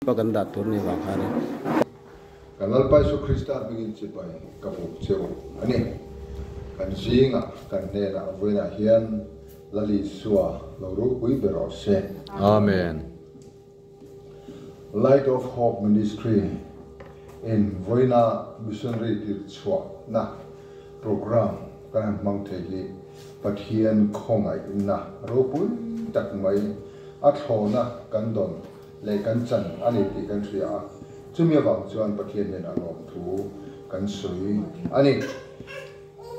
paganda turni wa khani kanal pai su Krista bingin chipai kapu cheu ani kan jinga kan nena voina hian lali suwa loru ui bero se amen. Light of Hope Ministry in voina missionary tirchwa na program kan mang thegi pathian khongai na ropui tak mai athona kan don le kan chan ani ti kan thria chumi wang chuan pathian nen alom thu kan sui ani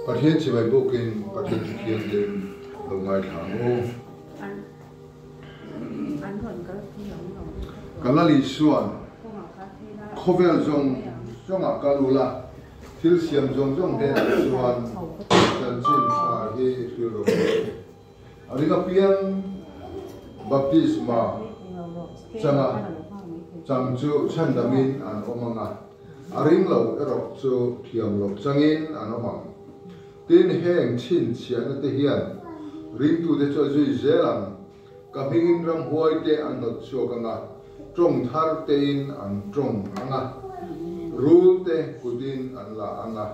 pathian chibai bukin pathian thiam den longai thango kalali suan khovel zong akalula thil siam zong den suan chan chin sa hi thilo ariga pian baptisma changa changchu chandamin an omanga aring lo ero chu thiam lo changin an omang tin heng chin chian te hian ring tu de chu zui zelang ka mingin ram huai te an not chu kanga trong thar te in an trong anga rul te kudin an la anga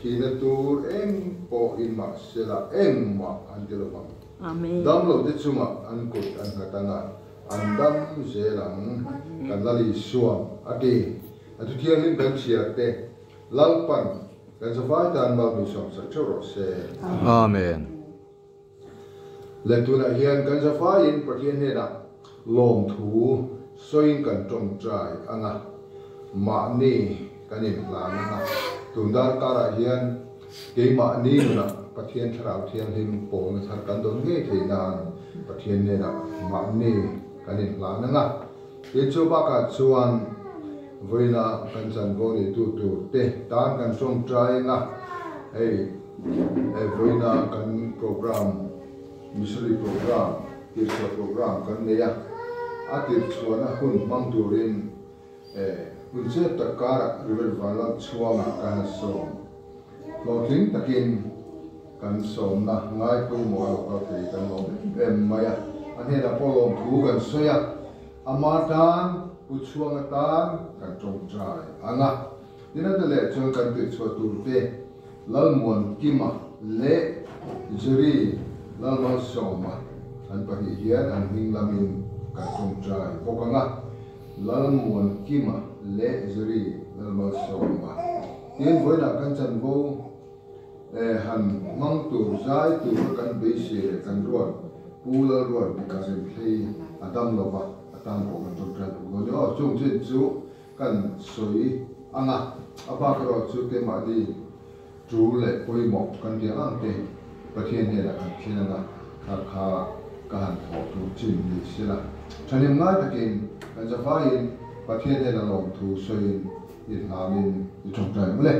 thina tur eng po in ma sela eng ma an dilomang amen dam lo de chuma an kut an katanga andam zelang kanali suam ati atu thiang in ban sia te lalpan kan safai tan ba mi som sa choro se Amen. le tu na hian kan safai in pathian he na lom thu soin kan tong trai anga ma ni kanin la na tundar kara hian ke ma ni na pathian tharau thian him pol na thar kan don nge theina pathian ne na ma ni kanin la na nga e chu ba ka chuan voina kan chan go ni tu te tan kan som trai nga ei e voina kan program missionary program kirsa program kan ne ya atir chuana hun mang turin hun se takara river vala chuanga kan so floating takin kan so na ngai pu mo ka te kan lo maya ane na polom thu kan soya amatan uchuanga tan kan trong trai anga dina de le chung kan te chwa tur te lalmon kima le juri lalma soma an pa hi hian an hing lamin kan trong trai bokanga lalmon kima le juri lalma soma tin voina kan chan bo han mang tur zai tu kan be se kan ruat pula ruat bikasim play adam lova atam ko kan trong trai ko no chung chin chu kan soi anga apa karo chu ke ma di chu le poi mo kan dia ang te pathian ne la kan thina na kha kan tho tu chin ni sila chanim ngai takin kan jafai pathian ne la long thu soi in hamin i trong trai mole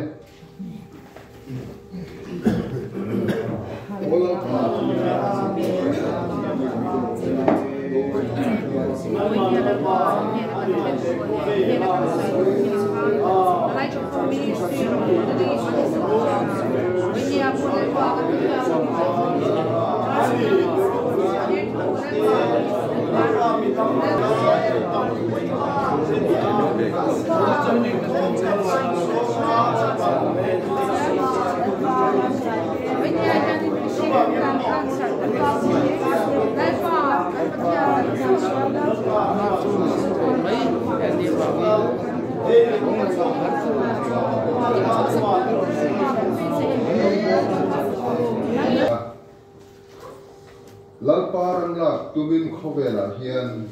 lalparang la tumin khovela hian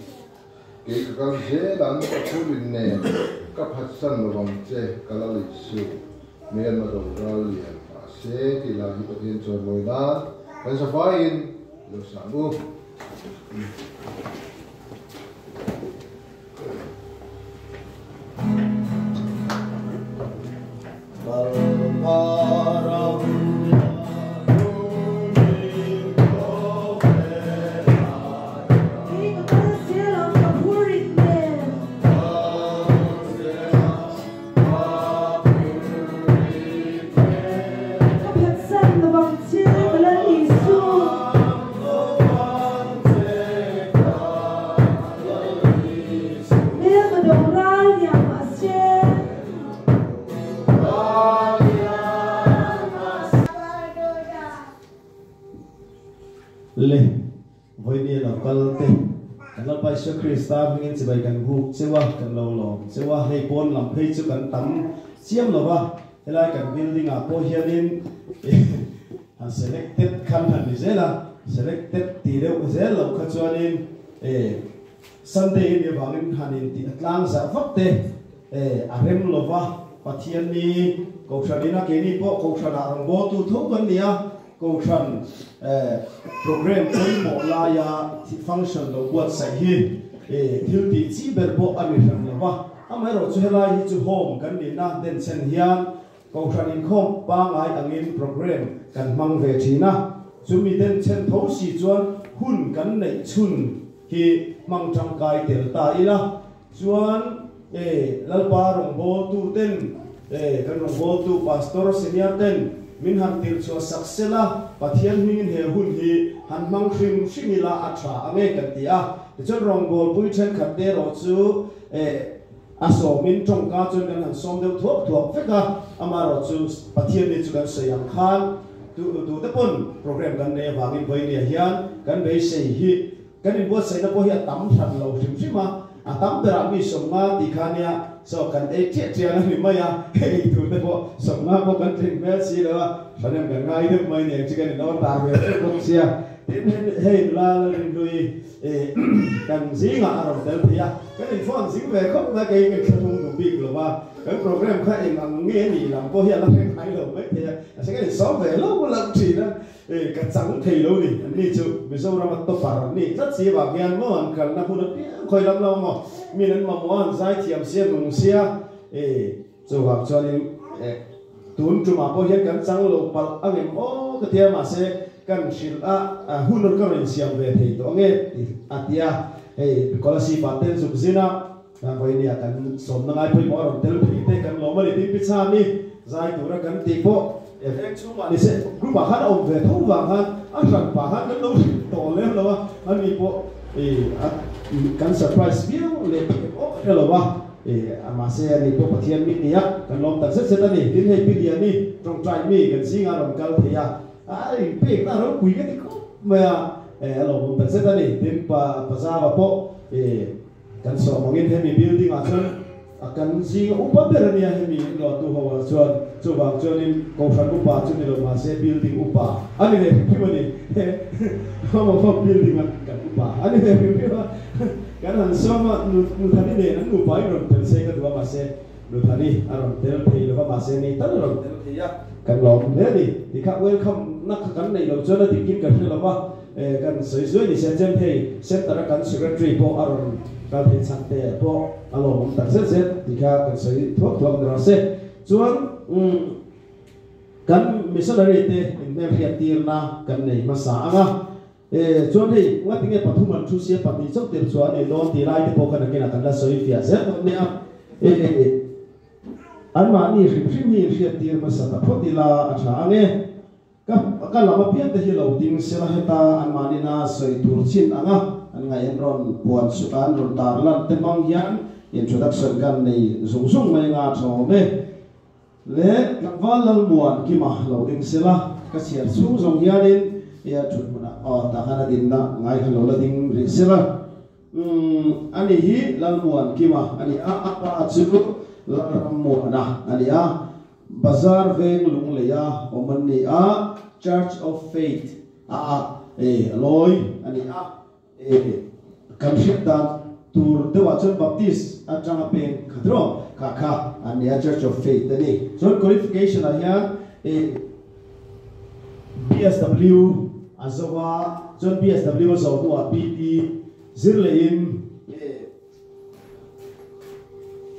ke kal je dan ka thulin ne ka phatsan lom che kalali su men ma do ralian se ti la hi pathian chon loina kan safain lo sabu Sen the one, two, the lady, so Krista mingin sibai kan group sewa kan lo sewa hei pon lam hei chu kan tam siam lo ba helai kan building a po hianin han selected kan han zela selected ti deuh zel lo kha chuanin Sunday in evangin hanin ti atlang sa fakte arem lo ba pathian ni ko thadina ke ni po ko thada rong bo tu tho kan nia ko than program koi mo la ya function lo wat sai hi thil ti chi ber bo ani ram lo ba amai ro chu helai hi chu home kan ni na den sen hian ko than in khom pa ngai angin program kan mang ve thina chumi den chen tho si chuan hun kan nei chun hi mang thang kai tel ta ila chuan lalpa rong bo tu ten kan rong bo tu pastor senior ten min han til chu saksela pathian min he hun hi han mang hrim hrimila atha ange kan tia chon rong bol pui chen khat de ro chu aso min tong ka chon kan han som deu thok thok feka amaro chu pathian ni chu kan sayang khan tu te pon program kan ne wangin voi ne hian kan be sei hi kan in bo sei na po hi tam that lo hrim hrim a tam bera mi som nga ti khania so kan e che che na ni maya hei tu te po som nga po kan thin me si lo sanem kan ngai de mai ne chi kan no ta ve ko sia tin hei la la lui kan zinga aron tel thia kan in phone sing ve khop na ke kan thung du big lo ba kan program kha en ang nge ni lam po hi la phen khai lo me thia sa kan so ve lo ko lam chi na kan chang thei lo ni ni chu mi so ra ma to par ni tat si ba gyan mo an kan na pu na khoi lam lo mo mi nan ma mo an zai thiam sia nung sia chu wa cho ni tun chu ma po hian kan chang lo pal angem o ka tia ma se kan shil a hunor ka rin siam ve thei to nge atia because si paten su zina kan voi ni kan som na ngai poi mo ron tel phi te kan lo ma ri ti pi cha ni zai tu ra kan ti po effect chu ma ni se group a han om ve tho wa han a ran pa han kan lo to le lo wa an ni po kan surprise view le o hello wa ama se ni po pathian mi ni ya kan lom tak se ta ni tin hei pi dia ni trong trai mi kan singa ron kal thia ai pe ta ro kui ka ti ko ma hello mo tak se ta ni tin pa za wa po kan so mongin hemi building a chon akan singa upa berani a hemi lo tu hawa chuan chu bang chuan in ko fran upa chu ni lo ma se building upa ani ne pi mani mo building kan upa ani ne pi kan han sama nu thani ne nan nu pai ron tel se ka tu ma se nu thani aron tel thei lo ma se ni tan ron tel thei ya kan lo ne ni ti kha welcome nak kan nei lo chona ti kin kan lo ma kan soi soi ni sen jem thei sen tara kan secretary po aron kan thei chan te po alo mong tak se se ti kha kan soi thok thok ra se chuan kan missionary te in me hiat tir na kan nei ma sa anga chuan hei nga tinge pathuman thu sia pati chok ter chuan e don ti lai te po kan ke na kan la soi fia se ne a an ma ni rim rim ni hiat tir ma sa ta photi la a tha ange ka lama pian te hi lo ding se la heta an ma ni na soi tur chin anga an ngai en ron puan su an ron tar lan te mang hian introduction kan nei zung zung mai nga tho me le lakwal lal muan ki ma lo ding se la ka siar chung zong hianin ya chut muna ta kana din na ngai khan lo la ding ri se la ani hi lal muan ki ma ani a pa chu lam muan na ani a bazar veng lung le ya oman ni a Church of Faith loi ani a kan ship da tur de wa chon baptist atanga pen khadro kha ani a Church of Faith ani so qualification a hian BSW azawa chon BSW zo tu a PT zirlein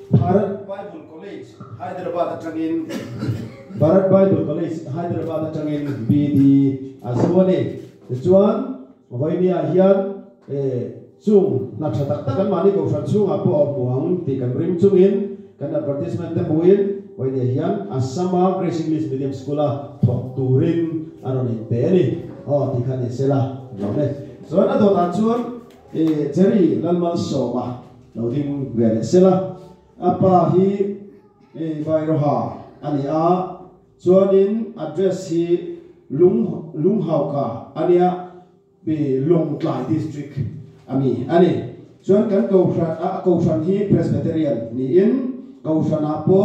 Bharat Bible College Hyderabad atangin Bharat Bible College Hyderabad atangin BD azawani chuan voini a hian chung na thatak tak kan mani ko fran chung a po muang ti kan rim chungin kan advertisement te muin voini hian Assama Grace English Medium School a thok turin aron in pe ni ti khan sela lo ne chuan a do ta chuan Jerry lalmal so ma lo ding ve sela apa hi vai roha ani a chuanin address hi lung hauka ania be long tlai district ami ani chuan kan ko san hi Presbyterian ni in ko san apo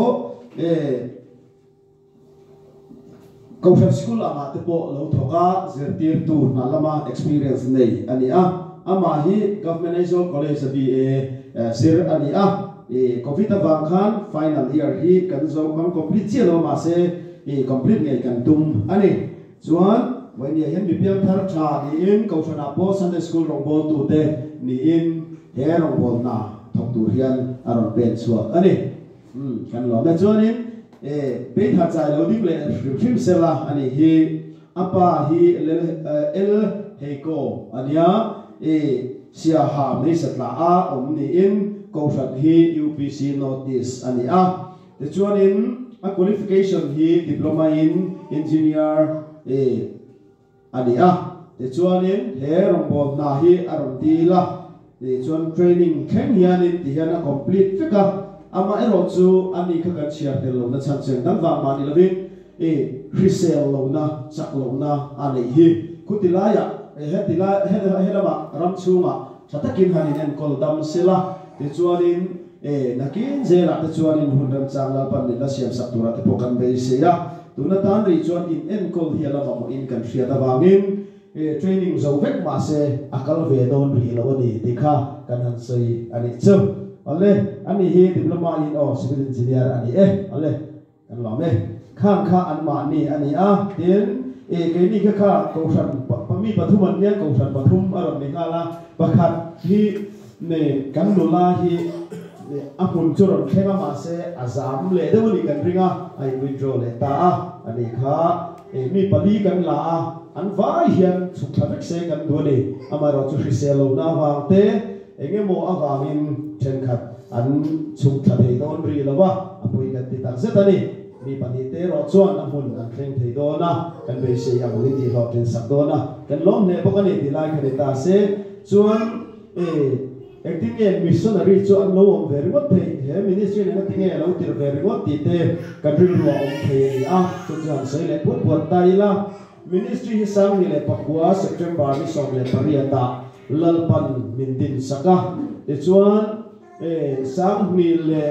ko san school ama te po lo thoka zertir tu na lama experience nei ani ama hi government high school college BA sir ani COVID avang khan final year hi kan zo kan complete chelo ma se complete ngai kan tum ani chuan when ye hen bipiam thar tha ni in ko san apo Sunday school rong bol tu te ni in he rong bol na thok tu hian aron pen chuak ani kan lo na chuan in pe tha chai lo ding le film sela ani hi apa hi el heiko ania sia ha me satla a omni in ko san hi UPC notice ani the chuan in a qualification hi diploma in engineer ani the chuan in he rong bol na hi aron dila the chuan training khen hian in ti hian a complete fika ama ero chu ani kha kan share tel lo na chan cheng dan wa ma ni lovin resell lo na chak lo na ani hi kutilaya he lama ram chunga chatakin hanin en kol dam sela ti chuanin nakin zela te chuanin hunram changla pan ni la siam saktura te pokan be se ya tuna tan ri chuan in en kol hi lama mo in kan ria ta wangin training zo vek ma se akal ve don ri lo ni ti kha kan han sei ani chu ale ani hi diploma in civil engineer ani ale kan lo me khan kha an ma ni ani tin ke ni kha ko san pami pathuman ne ko san pathum aron ni ngala pakhat hi ne kan lola hi apun churon khenga ma se azam le de ni kan ringa ai withdraw le ta ani kha mi pali kan la an vai hian chukhavek se kan do ni amaro chu hiselo na wangte engemo awangin thenkhat an chukthadei don ri lawa apoi kan ti tak setani mi pani te ro chuan amun an thleng thei do na kan be se amuli ti ro tin sak do na kan lom ne bokani ti lai khani ta se chuan acting and missionary chuan lo om very what thei he ministry ne ting e lo tir very what ti te kan ri ro om thei chu chuan sei le put put tai la ministry hi sang ni le pakwa September ni som le pariata lalpan mindin saka te chuan sang ni le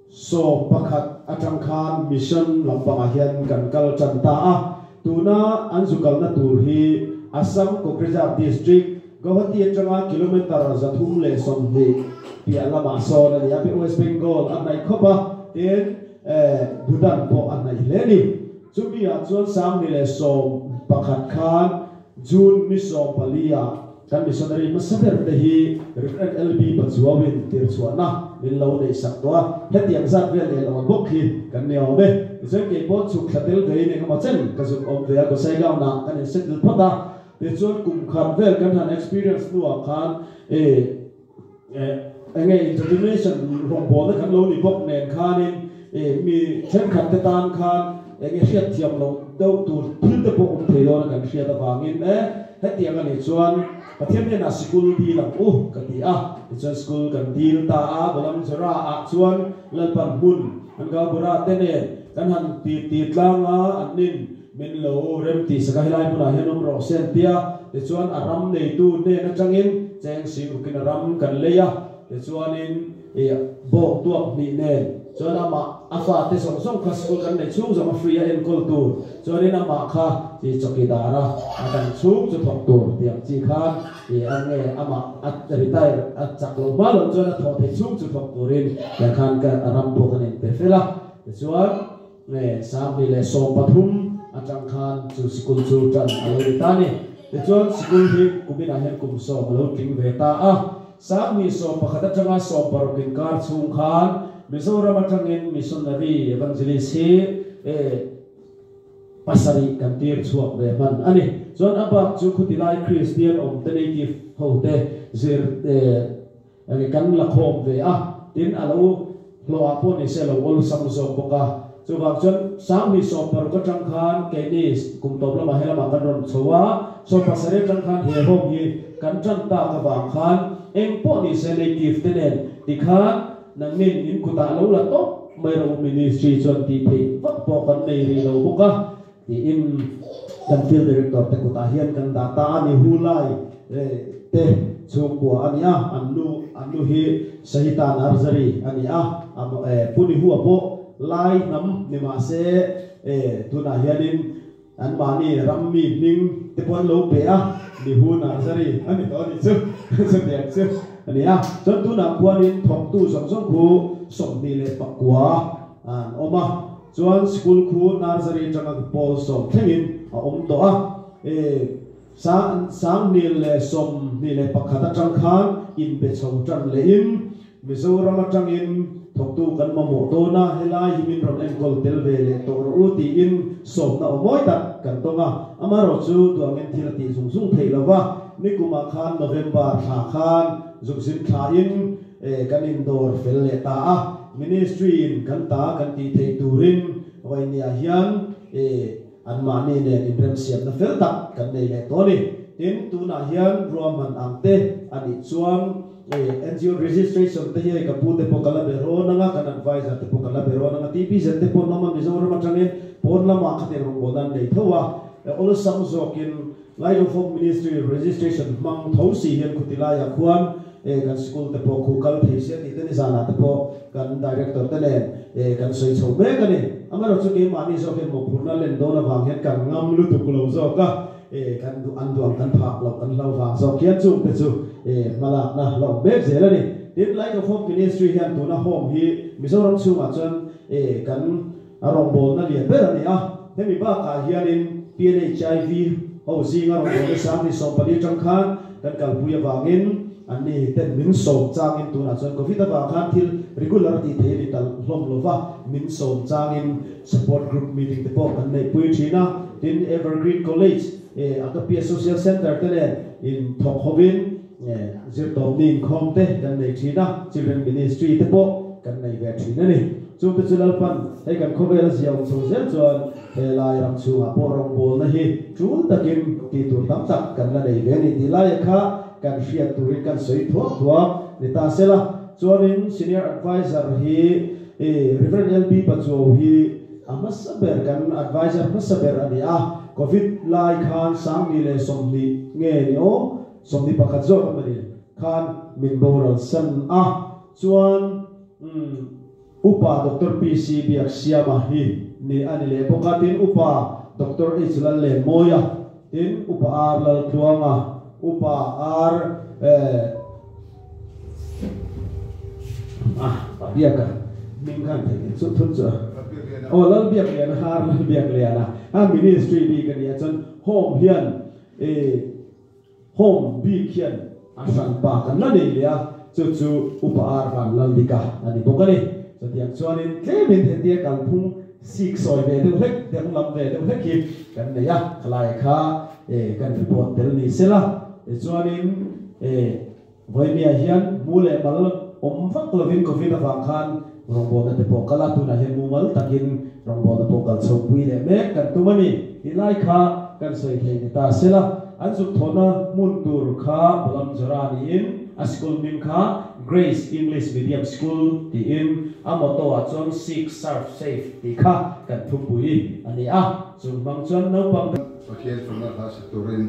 so pakhat atang khan mission lampang hian kan kal chanta tuna anzukal na tur hi Assam Kokrija district Guwahati atanga kilometer zathum le som hi piala ma so na ya West Bengal anai khopa ten Bhutan po anai leni chumi a chuan sang ni le som pakhat khan June mi som palia kan missionary masaber te hi LB bazuawin tir chuana min lo nei sak to hetiang zat vel le lo bok hi kan neo be zeng ke po chu khatel vei ne ka chen ka zum om ve ko sai gaw na kan settle phata te chuan kum khat vel kan han experience nu a khan enge introduction rom bo da kan lo ni bok nen khanin mi chen khat te tan khan enge hiat thiam lo do tur thil te po om thei do kan hria da wangin hetiang ani chuan pathian ne na school di lang ka ti chuan school kan dil ta bolam zara chuan lalpan hun an ga bura te ne kan han ti tlanga anin min lo rem ti saka hilai puna hianom ro sen tia te chuan aram nei tu ne na changin cheng sim kin aram kan leya te chuanin bo tuak ni ne chuan ama afa te song song kha school kan nei chung zama free en kol tu chuanin ama kha ti chokidara akan chung chu thok tur tiang chi kha ange ama at retire at chaklo balon chuan tho the chung chu thok turin ya khan ka aram bo kan en pe fela chuan ne sam le som pathum atang khan chu school chu tan alo tani te chuan school hi kumina hen kum so alo king ve ta sam mi so pakhat atanga so parokin kar chung khan Mizoram atangin missionary evangelist hi pasari kan tir chuak ve man ani chuan abak chu khutilai Christian om the native hote zir ani kan la khom ve tin alo lo apo ni se lo ol sam zo boka chu bak chuan sam mi so par ko tang khan ke ni kum top lama helama kan ron chowa so pasari tang khan he hom hi kan chan ta ka ba khan eng po ni se native tenen dikhan nangin in kuta lo la to mayroong ministry chuan ti thei vak po kan nei ri lo boka ti in kan field director te kuta hian kan data ani hulai te chung của anh anu hi Sahita Nursery anh puni hua po lai nam ni ma se tuna hianin an mani rammi ning te pon lo pe ni hu nursery ani to ni chu chu dia chu ani chon tuna kuanin thok tu song song khu som ni le pakwa an oma chuan school khu nursery changa pol som thengin to sang ni le som ni le pakhata chang khan in be chho tran le in Mizoram atang in thok tu kan mamo to na helai himin ron en kol tel ve le to ro ti in som na omoi ta kan to nga amaro chu to ngen thil ti sung sung thei lawa nikuma khan November tha khan zuksin tha in kan indoor fel le ta ministry in kan ta kan ti thei turin wai nia hian an mani ne in rem siam na fel tak kan nei le to ni tin tu na hian roman angte ani chuang NGO registration te hi ka pu te po kala bero nanga kan advisor te po kala bero nanga TP se te po nama Mizoram atangin pon lama khate rong bodan nei thowa all sam zokin Light of Hope Ministry registration mang thosi hian khutila ya khuan kan school te po khu kal thei se ti te ni sana te po kan director te len kan soi chho me kan ni amaro chu ke mani zo ke mo phurna len do na wang hian kan ngam lu tu kulo zo ka kan du an duang kan phak lo kan lo wang zo kian chung te chu malak na lo be je la ni tin Light of Hope Ministry hian tu na home hi Mizoram chu ma chan kan arong bol na lian be ni hemi ba ka hianin PNHIV ho zinga ro de sam ni som pali chang khan kan kal puya wangin ani ten min som changin tu na chan covid ba khan thil regularity thei tal hlom lova min som changin support group meeting te po kan nei pui thina tin Evergreen College Akapia Social Center te in Thok Hovin zir tom nin khom te kan nei thina Children Ministry te po kan nei ve thina ni chu te chulal pan hei kan khovel ziaw chu zel chuan lai ram chu a po rong bol na hi chul takin ti tur tam tak kan la nei ve ni ti lai kha kan hriat turin kan soi thuak ni ta sela chuanin senior advisor hi Reverend LB Pacho hi amasaber kan advisor masaber ani covid lai khan sang ni le som ni nge ni som ni pakhat zo ka mani khan min boral san chuan upa Dr. PC biak siama hi ni ani le pokatin upa Dr. H lal le moya tin upa ar lal thuanga upa ar biaka min kan thei chu thun chu lal biak le har lal biak le ministry bi kan ya chon home hian home bi khian asan pa kan la nei le chu upa ar kan lal dika ani pokani so tiang chuanin tlemin the tia kan phung sik soi ve de hlek deng lam ve de hlek ki kan ne ya khlai kha kan report tel ni sela chuanin voimia hian mule mal vak lovin covid a wang khan rongbo na te po kala tu na hian mumal takin rongbo na po kal chho pui le me kan tumani hilai kha kan soi thei ni ta sela an su thona mun tur kha bolam jorani in school min kha Grace English Medium School ti in amoto a chon 6 serve safe ti kha kan thupui ani chung bang chon no pang pakhian phuna kha turin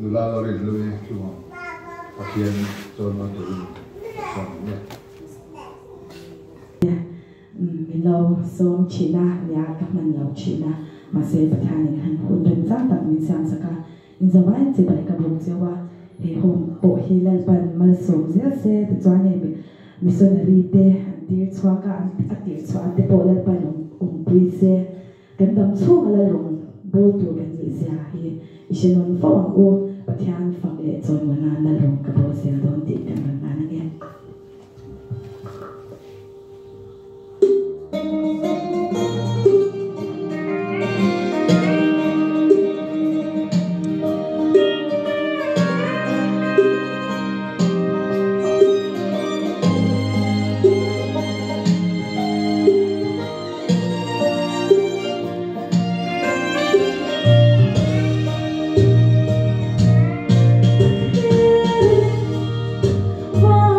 nula lorin lui chuwa pakhian chon ma turin som ne min lo som china ya ka man lo china ma se pathanin han hun ren chang tak min sam saka in zawai che bai ka bung chewa he hom o hi lal ban mal som zel se te chwane missionary te dir chwa ka atir chwa te po lal ban pui se kan dam chu ala rong bo tu kan ni se hi ishenon fo o pathian fa le chon na na rong ka bo se don ti kan na na ge Wow.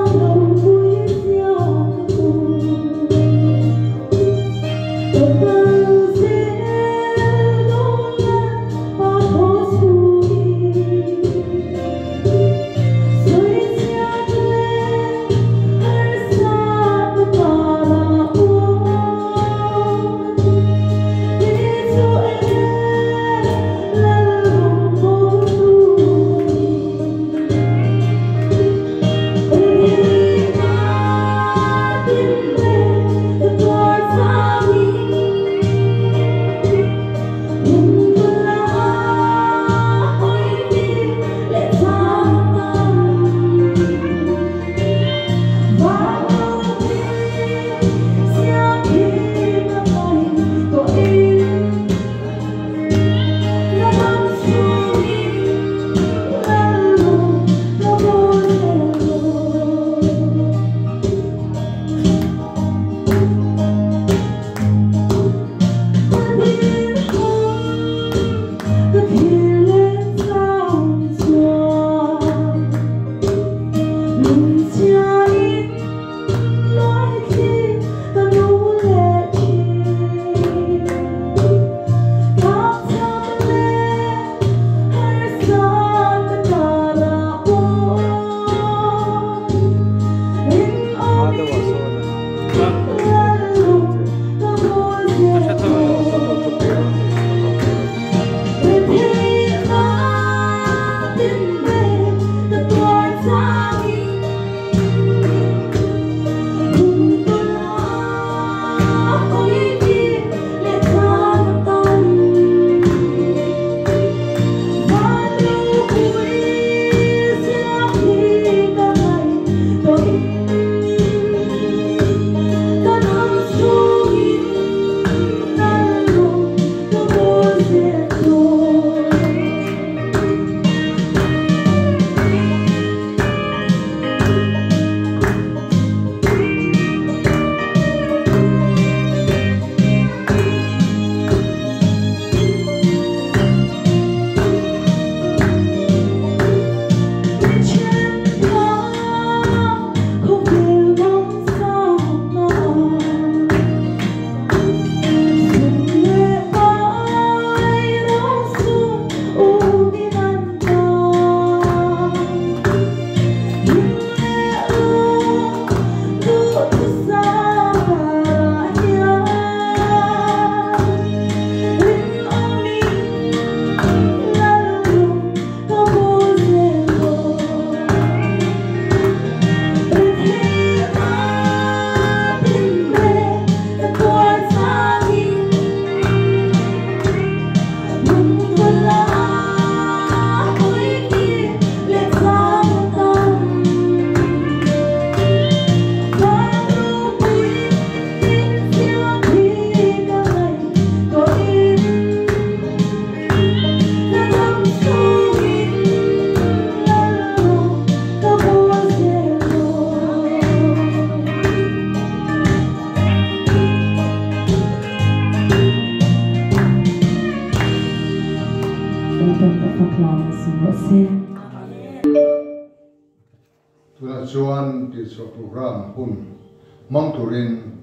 chuan ti so program hun mang turin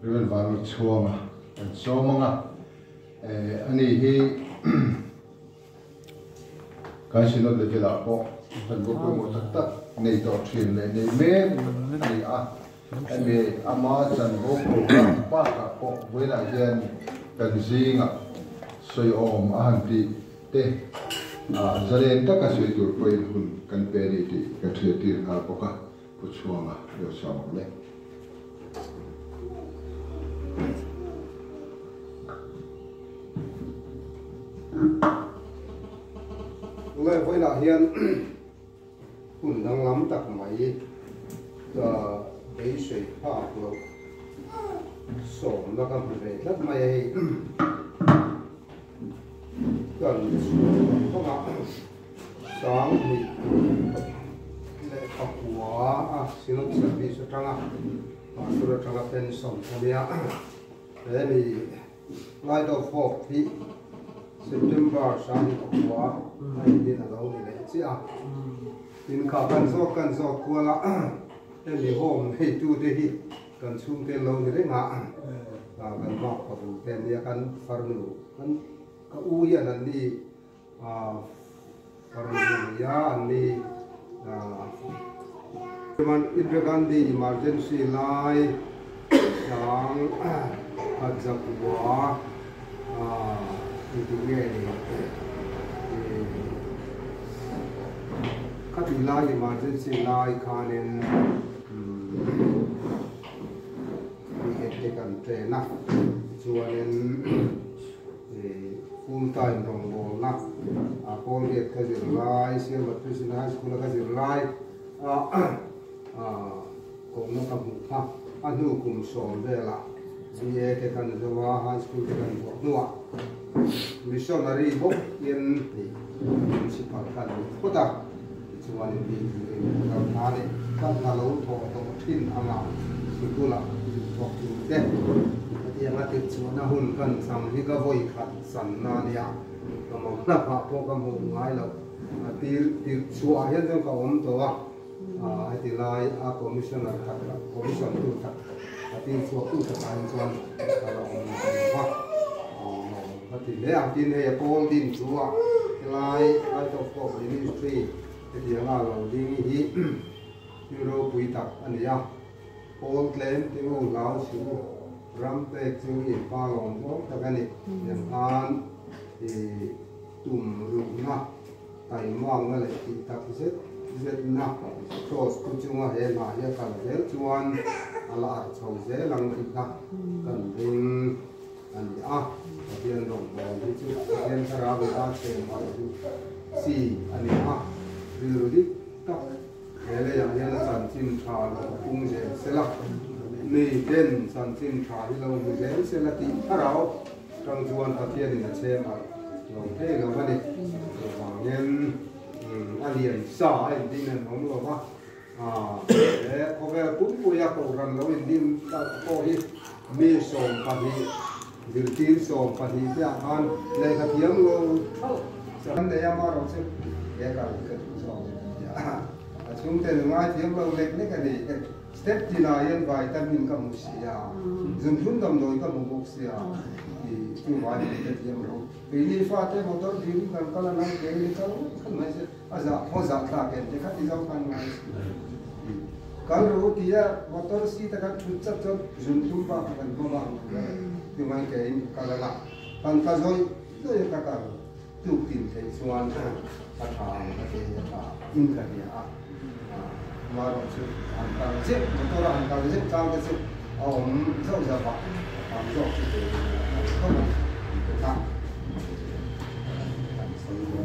riven vami chuanga an so manga ani hi kan sinot le kila ko kan go ko mo tak tak nei to thin le nei me ani a ani ama chan go program pa ka ko wela hian kan zinga soi om a han ti te zaren ta ka soi tur poi hun kan pe ri ti ka thia tir ha ko ka pu chuanga yo sam le người với là hiền cũng đang lắm tặc máy bấy水泡了手那个不对那么gần không ạ sáng thì lệ học của xin lỗi sẽ bị sự trăng và tôi đã trăng tên sống của bia để thì lại đầu phổ thì September sáng thì của hay đi là đâu thì lệ chứ à tin cả cần gió qua là để thì hôm thì tu thì cần xuống tên lâu thì đấy ngã cần mọc và đủ tên thì cần farm cần ka uyan ani farmia ani man Indira Gandhi emergency line yang ajabwa itu ni katila emergency line kanen ni kan trainer chuanin full time rong bol na Paul get ka zir lai sia Matrix High School ka zir lai ko na ka mu ha anu kum som de la BA ke kan zawa high school ke kan bo nuwa missionary bo yen municipal kan ko ta chuan ni ka na ne kan na lo tho to thin anga sikula bo te yang ada cuma hun kan sang ni ka voi khat san na nia kamu na pa po kamu ngai lo ti chua hian jong ka om to a ti lai a commissioner khat commission tu khat ti chua tu ta kan chuan ka lo om ha ti le a tin he pol din chua lai out of ministry ti la lo ding hi ti ro pui tak ania pol claim ti u lao siu ram te chu i pa long bo ta kan ni yan an ti tum ru na tai mong na le ti ta zet na cross ku chunga he na ya kan vel chuan ala ar chau ze lang ti na kan ding an a hian rong bo ti chu hian thara bu ta te ma chu si ani a ru di ta hele ya hian san chin tha lo kung je se la ni den san chin tha hi lo mu je se la ti harao tang chuan a thian in a che ma long the lo ma ni wa yen alien sa ai din an hom lo ma ko ve pu pu ya ko ran lo in din ta ko hi mi som pa hi dil ti som pa hi ya an le ka thiam lo san de ya ma ro se ya ka ka so ya chung te ngai thiam lo lek ne ka ni step ti na yan vitamin ka mu sia zum thun dam doi ka mu bok sia ti wa ni te thiam ro pe ni fa te motor din kan kala na ke ni ka kan mai se aza ho za ta ke te ka ti zau kan ngai kal ro ti ya motor si ta ka chu chap chap zum thun pa kan ko ma ti mai ke in kala la kan ka zoi to ya ka ka tu tin te chuan ka tha ka te ya in ka ya mà rồi sự ăn cam giết tôi là ăn cam giết cao cái sự ông dâu giờ bảo làm dâu thì không được ta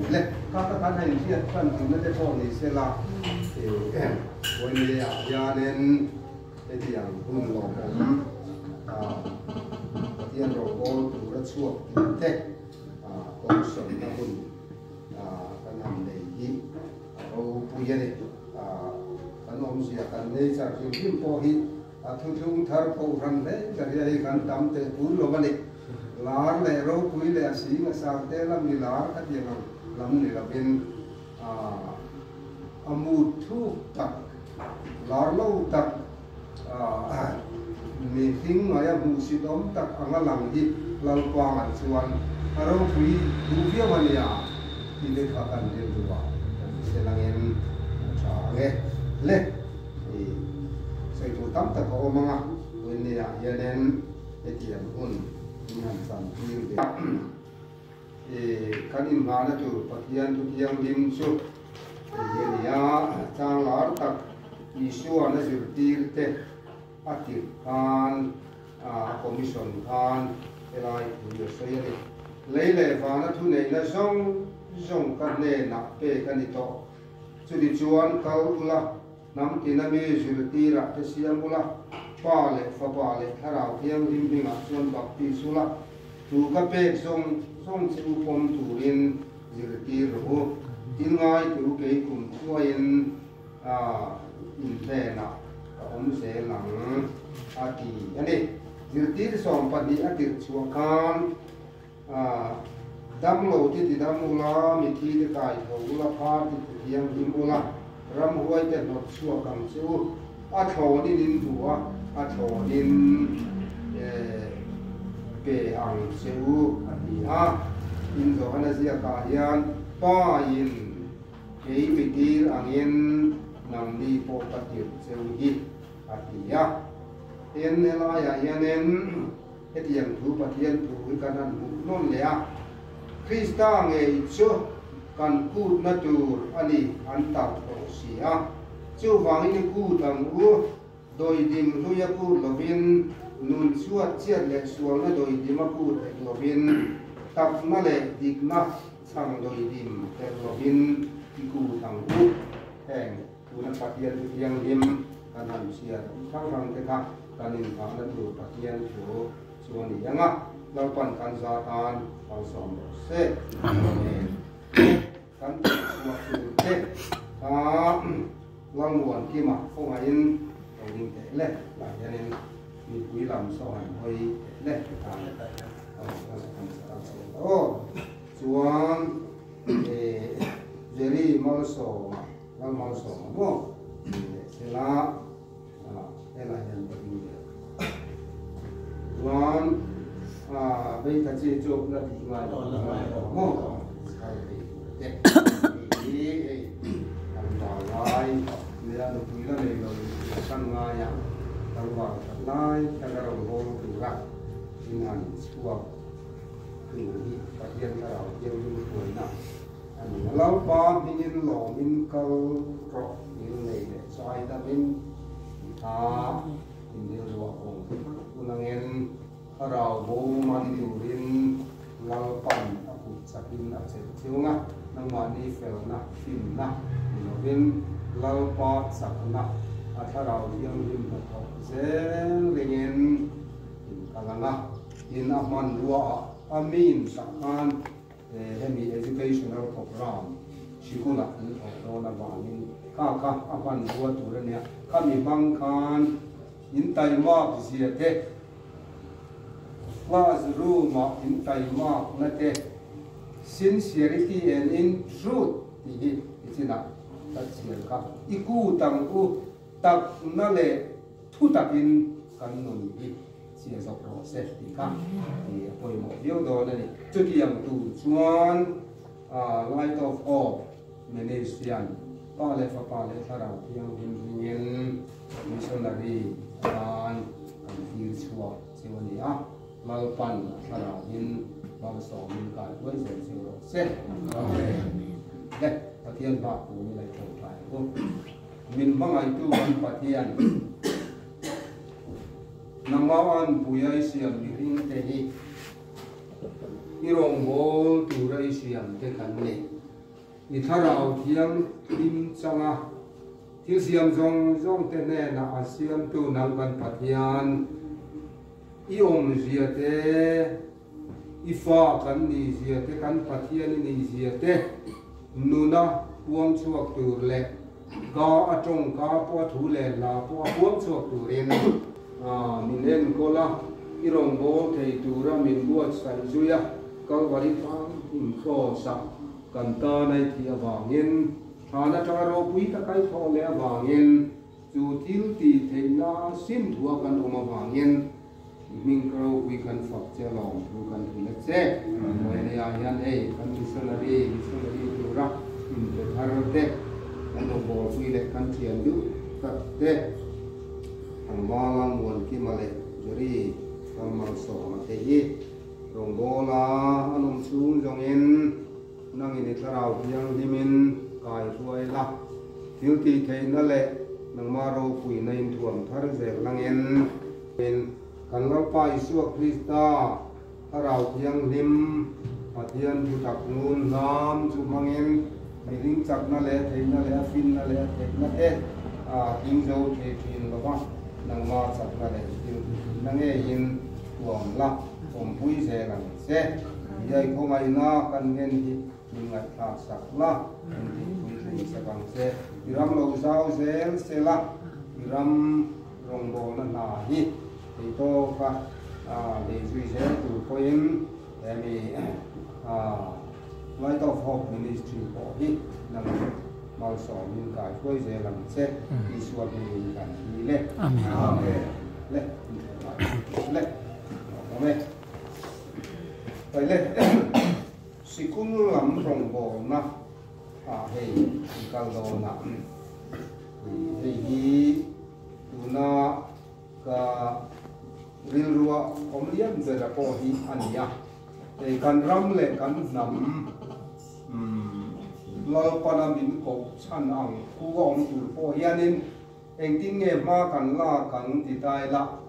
lên các hành vi cần chúng nó sẽ cho thì sẽ là thì với người nhà nên cái gì à cũng lo tiền rồi con đủ rất suốt thế con sống nó cũng cái nằm để ý đâu bây giờ này kan om sia kan nei cha kim po hi thu thung thar po ran le ka ri kan tam te pur lo mani lar le ro pui le si ma sa te lam ni lar ka ti lam ni la bin amu thu tak lar lo tak mi thing maya mu si dom tak anga lang hi lal kwang an chuan aro pui du via mania ti de kha kan de duwa se lang em cha le sai tu tam tak o manga wen ya yanen etiam hun nan san ti de kan in ma na tu pathian tu tiang lim chu ye ya chang lar tak isu ana zir tir te atir kan commission kan elai tu so ye le va na thu nei na zong kan ne na pe kan ni to chu di chuan kal ula nam tinami zir tira te siam ula pa le fa pa le harau tiang lim dinga chuan bak ti sula tu ka pe zong chu pom tu rin zir tir ro tin ngai tu ke kum chuain in le na om se lang ati ani zir tir som pa ni atir chuakan dam lo ti dam ula mi thi de kai tho ula pha ti tiang dim ula ram huai te no chuakang chu a tho ni nin tua a tho nin pe ang seu ati a in zo ana zia ka hian pa in ke mi tir angin nam ni po patir seu hi ati ya en la ya yanen etiam thu pathian thu kanan non le a krista nge chu kan ku na tur ani an ta ko sia chu wang ni ku tang u doi dim lu ya ku lovin nun chuat chiat le sual na doi dim ku lovin tap na le dik na sang doi dim te lovin ku tang u heng tu na pathian tu yang dim kanan sia sang rang te kha kanin ka na tu pathian thu chuan ni anga lalpan kan za tan al som se amen kan suwa tu te lang muan ki ma phong in ong te le la yanin mi kui lam so han hoi le ta o chuan jeri mal so mo se la ela yan chuan bây ta chỉ chụp là thì ngoài đó là ngoài đó mò sai thì làm vào lại bây giờ nó quý là này rồi sang ngay à làm vào lại cái đầu gỗ từ ra thì ngàn xua từ đi phát hiện cái đầu tiêu như tuổi nào anh lâu ba mình lò mình câu rõ như này để xoay ta mình mình đều rõ ổn cũng là ngheเราโบมันอยู่รินเราปั่นอุจจาระอาเจ็บเที่ยวนะนั่งมาดีเฟลนะฟินนะเรารินเราปอดสักนะถ้าเราเที่ยวรินเราเซนเรียนกันนะยินอามันรัวอามีนสักอันให้มี educational program ชิคุละนี่ของเราละบานินข้าอามันรัวตัวเนี่ยข้ามีบางคันยินไตมากเสียเทclassroom in Thailand nate sincerity and in truth ti ichina tachian ka iku tang u tak na le thu takin kan nun hi chia so process ti ka ti poi mo dio do na ni chu ti yang tu chuan light of all ministerian pa le thara yang yin missionary an ti chuwa chewani a lalpan thara in bang so min ka wai se ro se le pathian ba tu ni lai thong thai ko min mangai tu an pathian namawan puyai siam ni ring te hi irong bol tu rai siam te kan ni i tharau thiam lim changa thil siam zong te ne na asiam tu nang ban pathian i om zia te i fa kan ni zia te kan pathian ni zia te nuna puang chuak tur le ga atong ka po thu le la po puang chuak tur ren min len kola irong bo thei tura min buat sai zuya kal wari phang in kho sa kan ta nai thi awangin thana taro pui ta kai tho le awangin chu til ti theina sim thua kan oma wangin ming kro wi kan fak che long thu kan thu le che moi le ya yan ei kan missionary tu ra in te thar te kan no bol wi le kan thian du ka te ang wala mon ki male jori kan mal so ma te hi rong bola anum chung jong in nang in tlarau yang dimin kai ruai la til ti theina le nang maro pui na in thuam thar zel langin in kan lo pa isu krista arau yang lim pathian thu tak nun nam chu mangin mai ring chak na le theina le fin na le thek na te king zo the thin lo ba nang ma chak na le til nang e in thuam la om pui se lang se yai ko mai na kan ngen hi mingat tha sak la kan ti pui ring sa bang se iram lo sao zel se la iram rong bo na hi thì tôi và để duy trì từ point để mình Light of Hope Ministry có ít là mau sổ mình cả quay về làm xe đi xuống mình cả đi lên lên lên lên vậy lên sĩ cũng làm rồng bò na thì càng lâu na thì tu na ka rilruwa omlian zera po hi ania e kan ram le kan nam lal panamin ko chan ang ku om tu po hianin engtin nge ma kan la kan ti tai la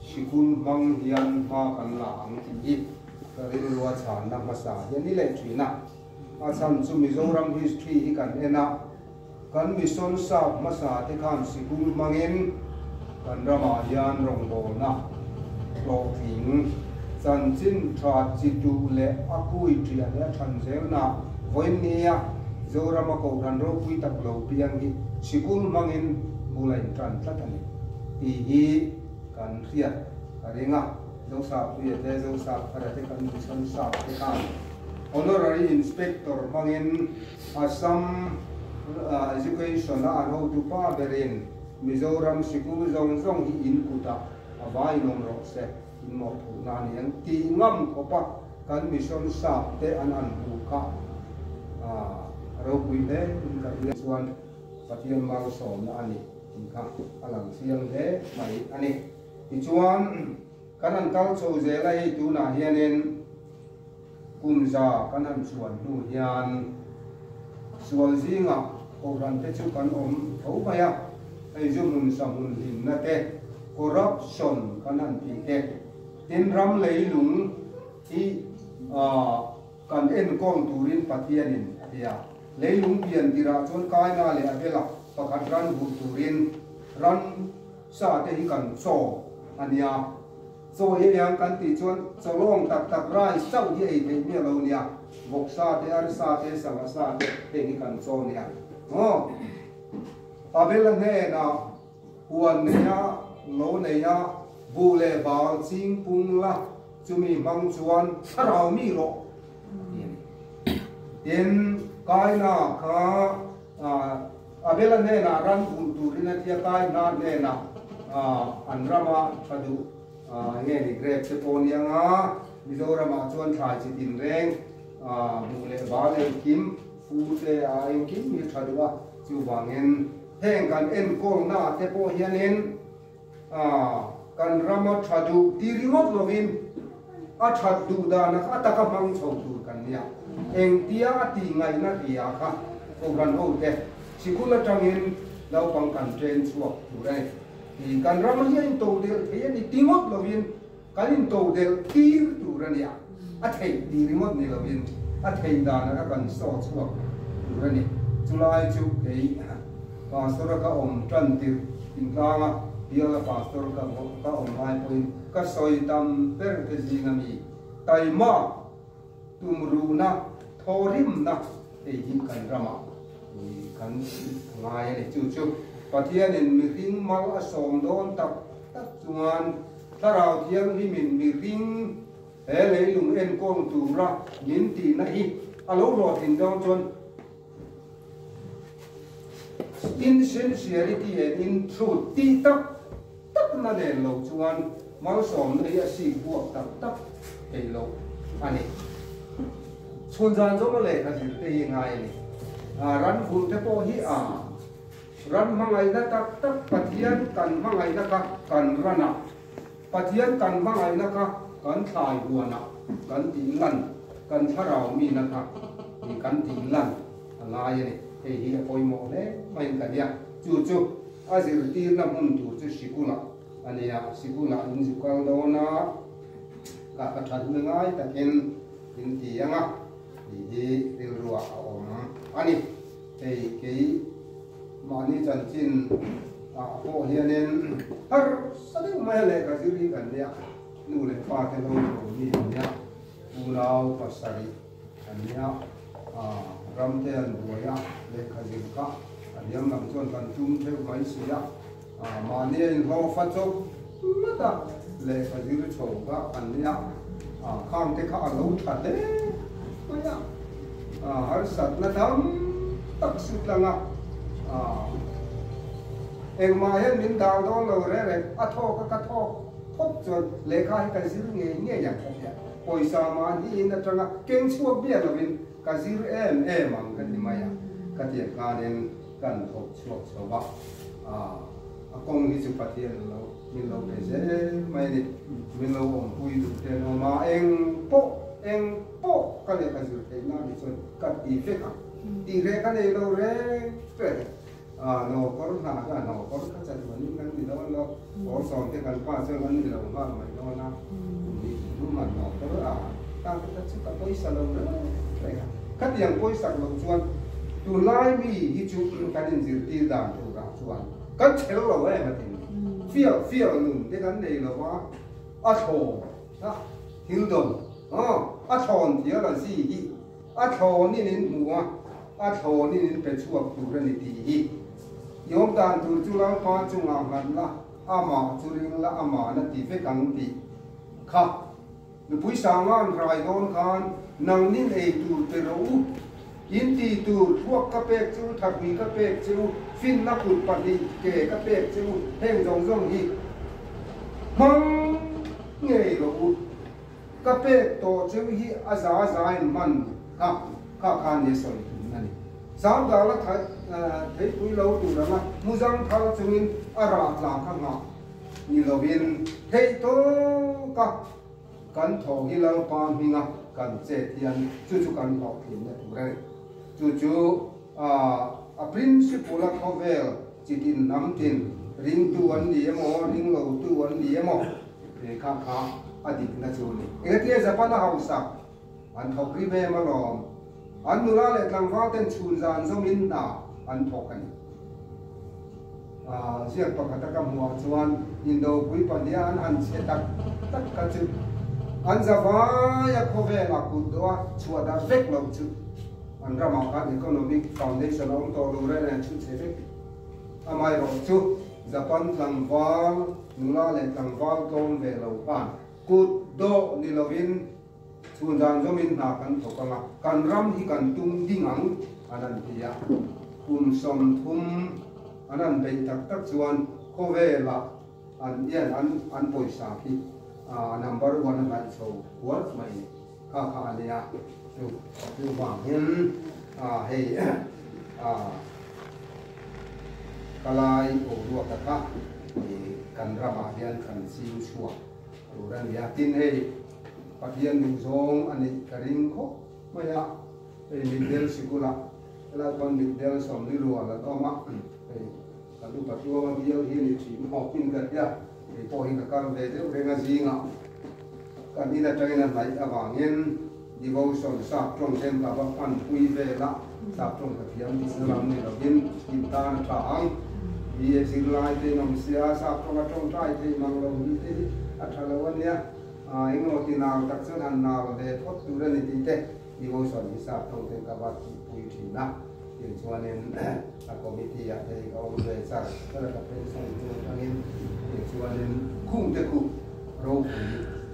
sikun mang hian ma kan la ang ti hi ka rilruwa chan na masa yani le thina a chan chu Mizoram history hi kan ena kan mission sa masa te kan sikun mangin kan rama hian rong bo na lo thing chan chin tha chi tu le akui tria le than zel na voin nia zorama ko kan ro pui tak lo piang hi sikul mangin bulai tran tlatani ti hi kan riat karenga zo sa pi te zo sa para te kan mission sa te kan honorary inspector mangin Assam education na ano tu pa berin Mizoram sikul zong zong hi in kuta avai nom ro se in mo thu na ni ang ti ngam ko pa kan mission sa te an hu ka ro pui le in ka ile suan pathian ma so na ani in ka alang siang le mai ani ti chuan kan an kal cho je lai tu na hianin kumza kan an chuan nu hian sual zinga ko ran te chu kan om tho ba ya ai zum mun samun lim na te corruption kanan pi te tin ram lei lung hi kan en kong turin pathianin atia lei lung pian tira chon kai na le avela pakhat ran hu turin ran sa te hi kan so ania so he yang kan ti chon cholong tak tak rai sau hi ei te mi lo nia vok sa te ar sa te sama sa te hi kan so nia avela ne na huan neya lo neya bule bal ching pung la chumi mang chuan tharau mi ro in kai na kha avela ne na ran bul turina tia kai na ne na anrama thadu nge ni grep se pon yanga Mizorama chuan thai chi tin reng bule bal kim fu te ai kim mi thadwa chu wangin heng kan en kol na te po hianin kan rama thadu tiringot lovin a thadu da na ka ta mang chho tu kan nia eng tia ti ngai na ria kha ko kan ho te sikula tangin lau pang kan train chuak tu rai ti kan rama hian to de hian ni tingot lovin kanin to de tir tu rania a thei tiringot ni lovin a thei da na kan so chuak tu rani chulai chu ei pastor ka om trantir tingkanga dia pastor ka om mai point ka soi tam per te jinami taima tumruna thorim na e hi kan rama ni kan ngai ne chu chu pathian in mi ring mal asom don tak tak chuan tarau thiang hi min mi ring he le lung en kong tu ra min ti na hi alo ro tin dong chon insincerity and in truth ti tak na ne lo chuan mal som nei a si buak tak ei lo ani chun jan zo le ka dir te ngai ni ran phul te po hi ran mangai na tak pathian kan mangai na ka kan rana pathian kan mangai na ka kan thai buana kan ti lan kan tharau mi na ka ni kan ti lan lai ni he hi poi mo le mai ka dia chu azir tir na mun tu chu sikula ania sikula in sikal do na ka than ngai ta ken in ti anga hi ril ruwa om ani hei ke mani chan chin po hianen har sadi mai le ka siri kan dia nu le pa ke lo ni dia ulau pasari ania ram te an buaya le ka jin ka aniam nam chon kan tum the mai sia mani in ho fa chok mata le ka jir chho ka ania khang te kha lo tha de maya har sat na tham tak sut langa eng ma hen min dal do lo re a tho ka tho thop chon le kha ka jir nge ya thop ya poisa ma ni in na tanga keng chuak bia lo min ka jir em ang ka ni maya ka ti ka nen kan thop chuak chowa kong ni chu pathian lo min lo pe se mai ni min lo om pui du te no ma eng po ka le ka jir te na ni chon ka ti fe ka ti re ka le lo re pe no kor na ka no kor ka chan man nan ni lo lo ko som te kan pa che man ni lo ma mai lo na ni du ma no kor ta ka chu ka poi sa lo re ka ti yang poi sa lo chuan tu lai mi hi chu ka din jir ti dan tu ra chuan kan chelo lo e ma tin feel nun te kan nei lo wa a tho ha hil dom a thon thia la si hi a tho ni nin muwa a tho ni nin pe chuak tu ra ni ti hi yom dan tu chu la pa chu nga ngan la ama chu ring la ama na ti fe kang ti kha nu pui sa ngan rai don kan nang nin ei tu te ro in ti tu thuak ka pek chu thak mi ka pek chu fin na put pa ni ke ka pek chu heng jong hi mang ngei ro ka pek to chu hi aza in man ka ni so nani sam da la thai pui lo tu ra ma muzang thal chungin ara la kha nga ni lo bin thei to ka kan tho hi lo pa mi nga kan che thian chu kan ho thin na tu re chu a principle of hovel chitin namtin ring tu an di mo ring lo tu an di mo e kha adik na chu ni e ke japan hausa an thokri be ma lom an nula le tlang fa ten chun zan zo min na an thokan siak pa kata ka muwa chuan indo pui pa dia an che tak ka chu an zawa ya khove la ku do chua da vek lo chu an rama ka economic foundation on to lo re chu che vek amai ro chu japan tlangwal nula le tlangwal ton ve lo pan kut do ni lovin chun jan zo min na kan thokanga kan ram hi kan tung dingang anan tia kum som thum anan be tak chuan khove la an yan an poisa ki number 1 ban so work mai ka ania tu wang hin hei kalai o ruwa ka kan rama hian kan sim chua ran ya tin hei pathian ning zong ani karing kho maya ei middel sikula la ban middel som ni ruwa la to ma ei kan tu patwa ma bial hi ni chi mo pin ka ya ei po hi ka kar ve de renga zinga kan ina tangina nai awangin devotion sa trong tem ka ba pan pui ve la sa trong ka thiam ni salam ni lo bin in tan tha ang bi e sir lai te nom sia sa trong trai te mang lo ni te a thalawan ya ingo ti na tak chan han na le thot tu ra ni ti te devotion ni sa trong tem ka ba pui thi na yin chuanin a committee ya te ka om ve sa ka la ka pe sa ni angin yin chuanin khung te khu ro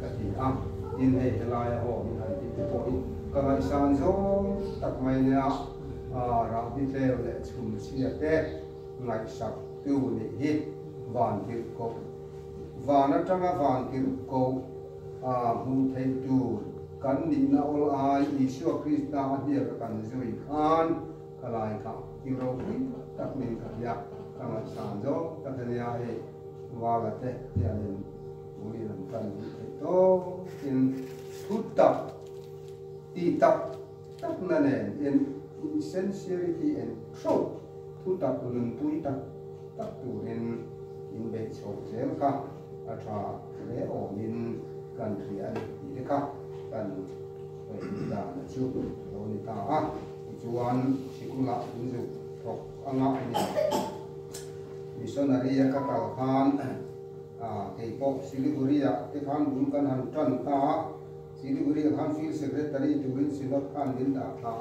ka ti ang in hei helai ho min han ti po in ka lai san zo tak mai nia ra ti te le chum sia te ngày sắp tiêu này hết vạn kiệt cầu và nó trong vạn kiệt cầu hùng thấy tu kan ni na ol ai Isu Krista dia kan zui kan kalai ka Europe tak min ka ya kan san jo tak ya e wala te ya len uli lam kan to in tutak ti tak tak na ne in sincerity and truth tutak nun pui tak tak tu in be chok zel ka atha le o min country an ni ka kan da na chu lo ni ta chuan sikula unju thok anga ni missionary ka kal khan ke pop Siliguri te khan bun kan han tan ta Siliguri khan field secretary durin sinot khan din da ta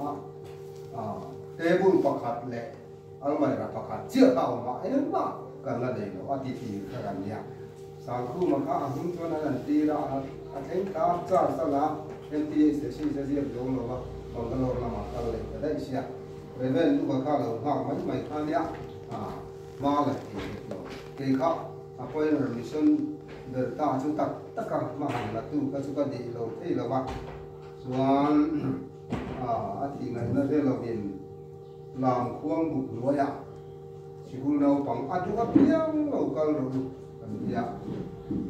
table pakhat le almai ra pakhat chia ta ma en ma kan la le lo ati ti ka kan ya sa khu ma ka hun chuan an ti ra a theng ta cha sa la NTA station se sia dong lo ba on ka lo la ma ka le ka dai sia reven tu ka ka lo ha mai khan ya ma la ke ka apoi mission der ta chu tak taka ma hang la tu ka chu ka di lo thei lo ba chuan a thi ngai na re lo bin làm khuang bục lúa ya chỉ cũng đâu bằng ăn chút cái piang lâu cao rồi anh ya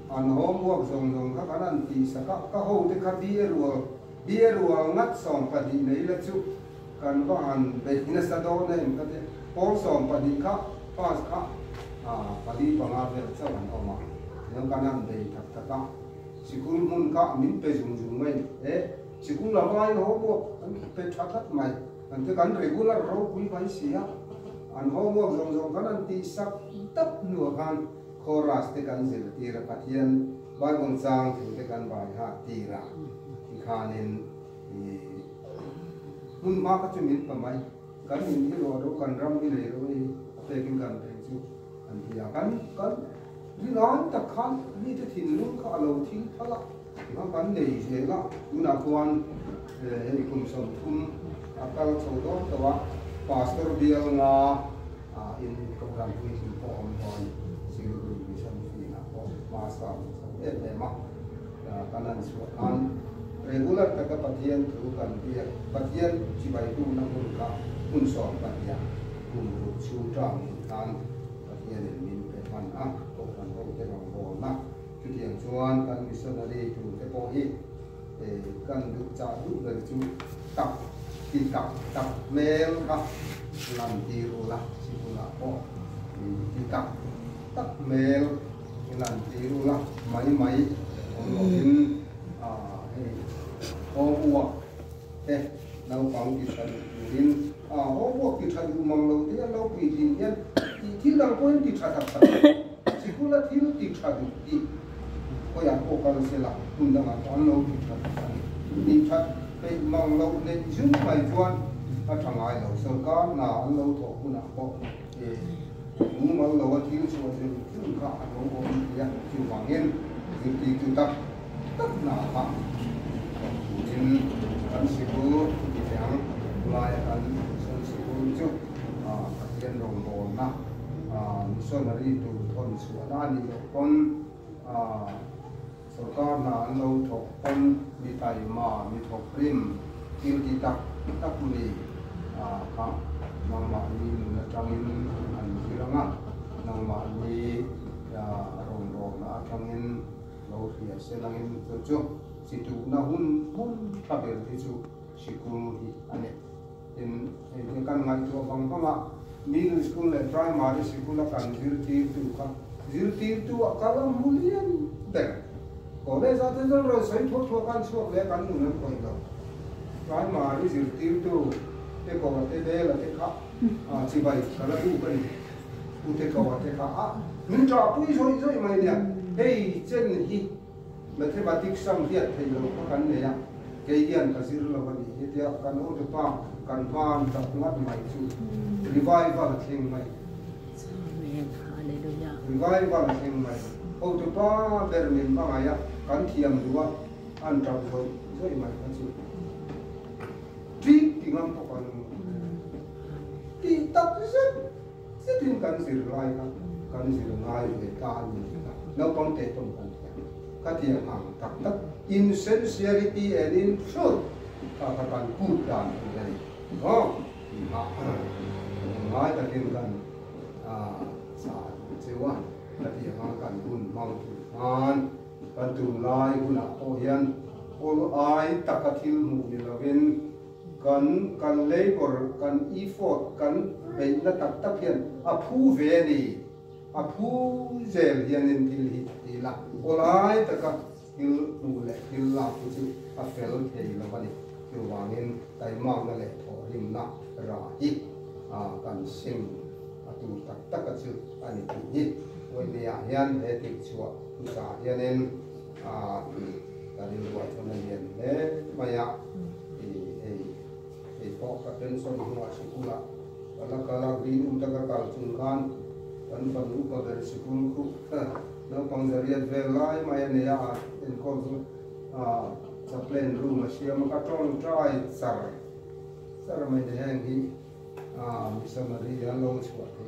anh hôm qua dùng các anh thì sẽ các hồ thì các bia rùa ngắt sòng phải đi lấy là chút cần có anh về thì nó sẽ đâu này cái gì bón sòng phải đi khác pas khác phải đi bằng áo về cho anh ông mà nếu các anh về thật các chỉ cũng muốn các mình phải dùng mình chỉ cũng là vai hôm qua anh phải chắc mày anh cái cán regular rau quý phải xía anh hôm qua dùng cái anh tí sắc tấp nửa gan chorus cái cán gì thì là phát hiện bài văn章thì cái cán bài hát thì là thì khá nên thì muốn mắc cái chuyện mình phải mấy cán mình cái đồ đâu cần ram cái này rồi về cái cần phải chú anh thì là cán đi nói tập khăn đi tới thìn luôn khá lâu thì khá lắm nó cán này dễ lắm nhưng là quan hệ cùng sống cùng akal chodo tawa pastor bial nga in program ni po on Siliguri mission fina po masa ma kanan suan regular taka patian tu kan dia patian cibai tu na mun ka mun som patian mun chu trang kan patian min pe man ko kan ho te rong bo na tu tiang chuan kan missionary tu te po hi kan du cha du le chu tak ti tak mel ka làm ti ru la si ru la po ti tak mel làm ti ru la mai on lo in ho uo nau pang ti san in ho uo ti than mang lo ti lo pi tin yan ti lang ko ti tha tak si ru la ti tha ti ko ya ko ka se la kun da ma on lo ti tha cái mong lâu nên chúng mày chuan ở thằng ai lâu sơ cá nào ăn lâu thọ cũng nào có thì muốn mong lâu thiếu số thì chúng ta ăn lâu ổn thì chịu vàng yên thì chúng ta tất nào phạm nên ăn xí bù thì chẳng lại ăn xí bù chút tiền đồng bồn na số này đi từ thôn sửa ra đi con सरकार ना लो थोक पन मिठाई मा मिठो क्रीम किरती तक मी का नंगमा ni natangin an kiranga nangma ni rom na atangin lo ria selangin chu situ na hun kabel ti chu sikul hi ane in kan ngai to bang pama middle school le primary school la kan zirti tu akala mulian ber có lẽ ra thế rồi xây thuốc ăn suốt lẽ cắn nó còn đâu cái mà đi dự tiêu tu cái có cái đây là cái khác chỉ vậy là đủ cái cái có cái khác mình cho quý rồi mày nè hey chân hi mà thế bà tích xong thiệt thì nó có cắn này à cái điện cái gì là cái gì thì cắn ô tô pa cắn pan tập mắt mày chú revive vào thing mày revive vào thing mày ô tô pa Berlin bằng ai à kan thiam duwa an trap zoi mai kan chu ti ngam po kan ti tak zet sẽ tin cần gì lại cần gì lại về ta như thế nào nó còn thể trong cần các tiền hàng tập tất insincerity and in truth các bạn cút đàn như này đó nói các tiền cần xã chế quan các tiền hàng cần buồn mong an cần tu lai buồn áo hiền all ai takatil mục là bên cần labor cần effort cần bây là tập hiện appu về đi appu zel hiền nên thì là all ai taka il nu le il la tu chi a fel thei la bani tu wangin tai mang na le tho rim na ra hi kan sim tu tak chu ani ti hi oi ne a hian he ti chua tu sa hian en ka ri wa chon na hian le maya e po ka ten son hua sikula kala ri ta ka chung kan kan panu ka ber sikul ku nó còn giờ riêng về lại mà anh ấy in con tập lên room mà xem mà các con trai sar mà để hàng gì missionary anh lâu suốt thì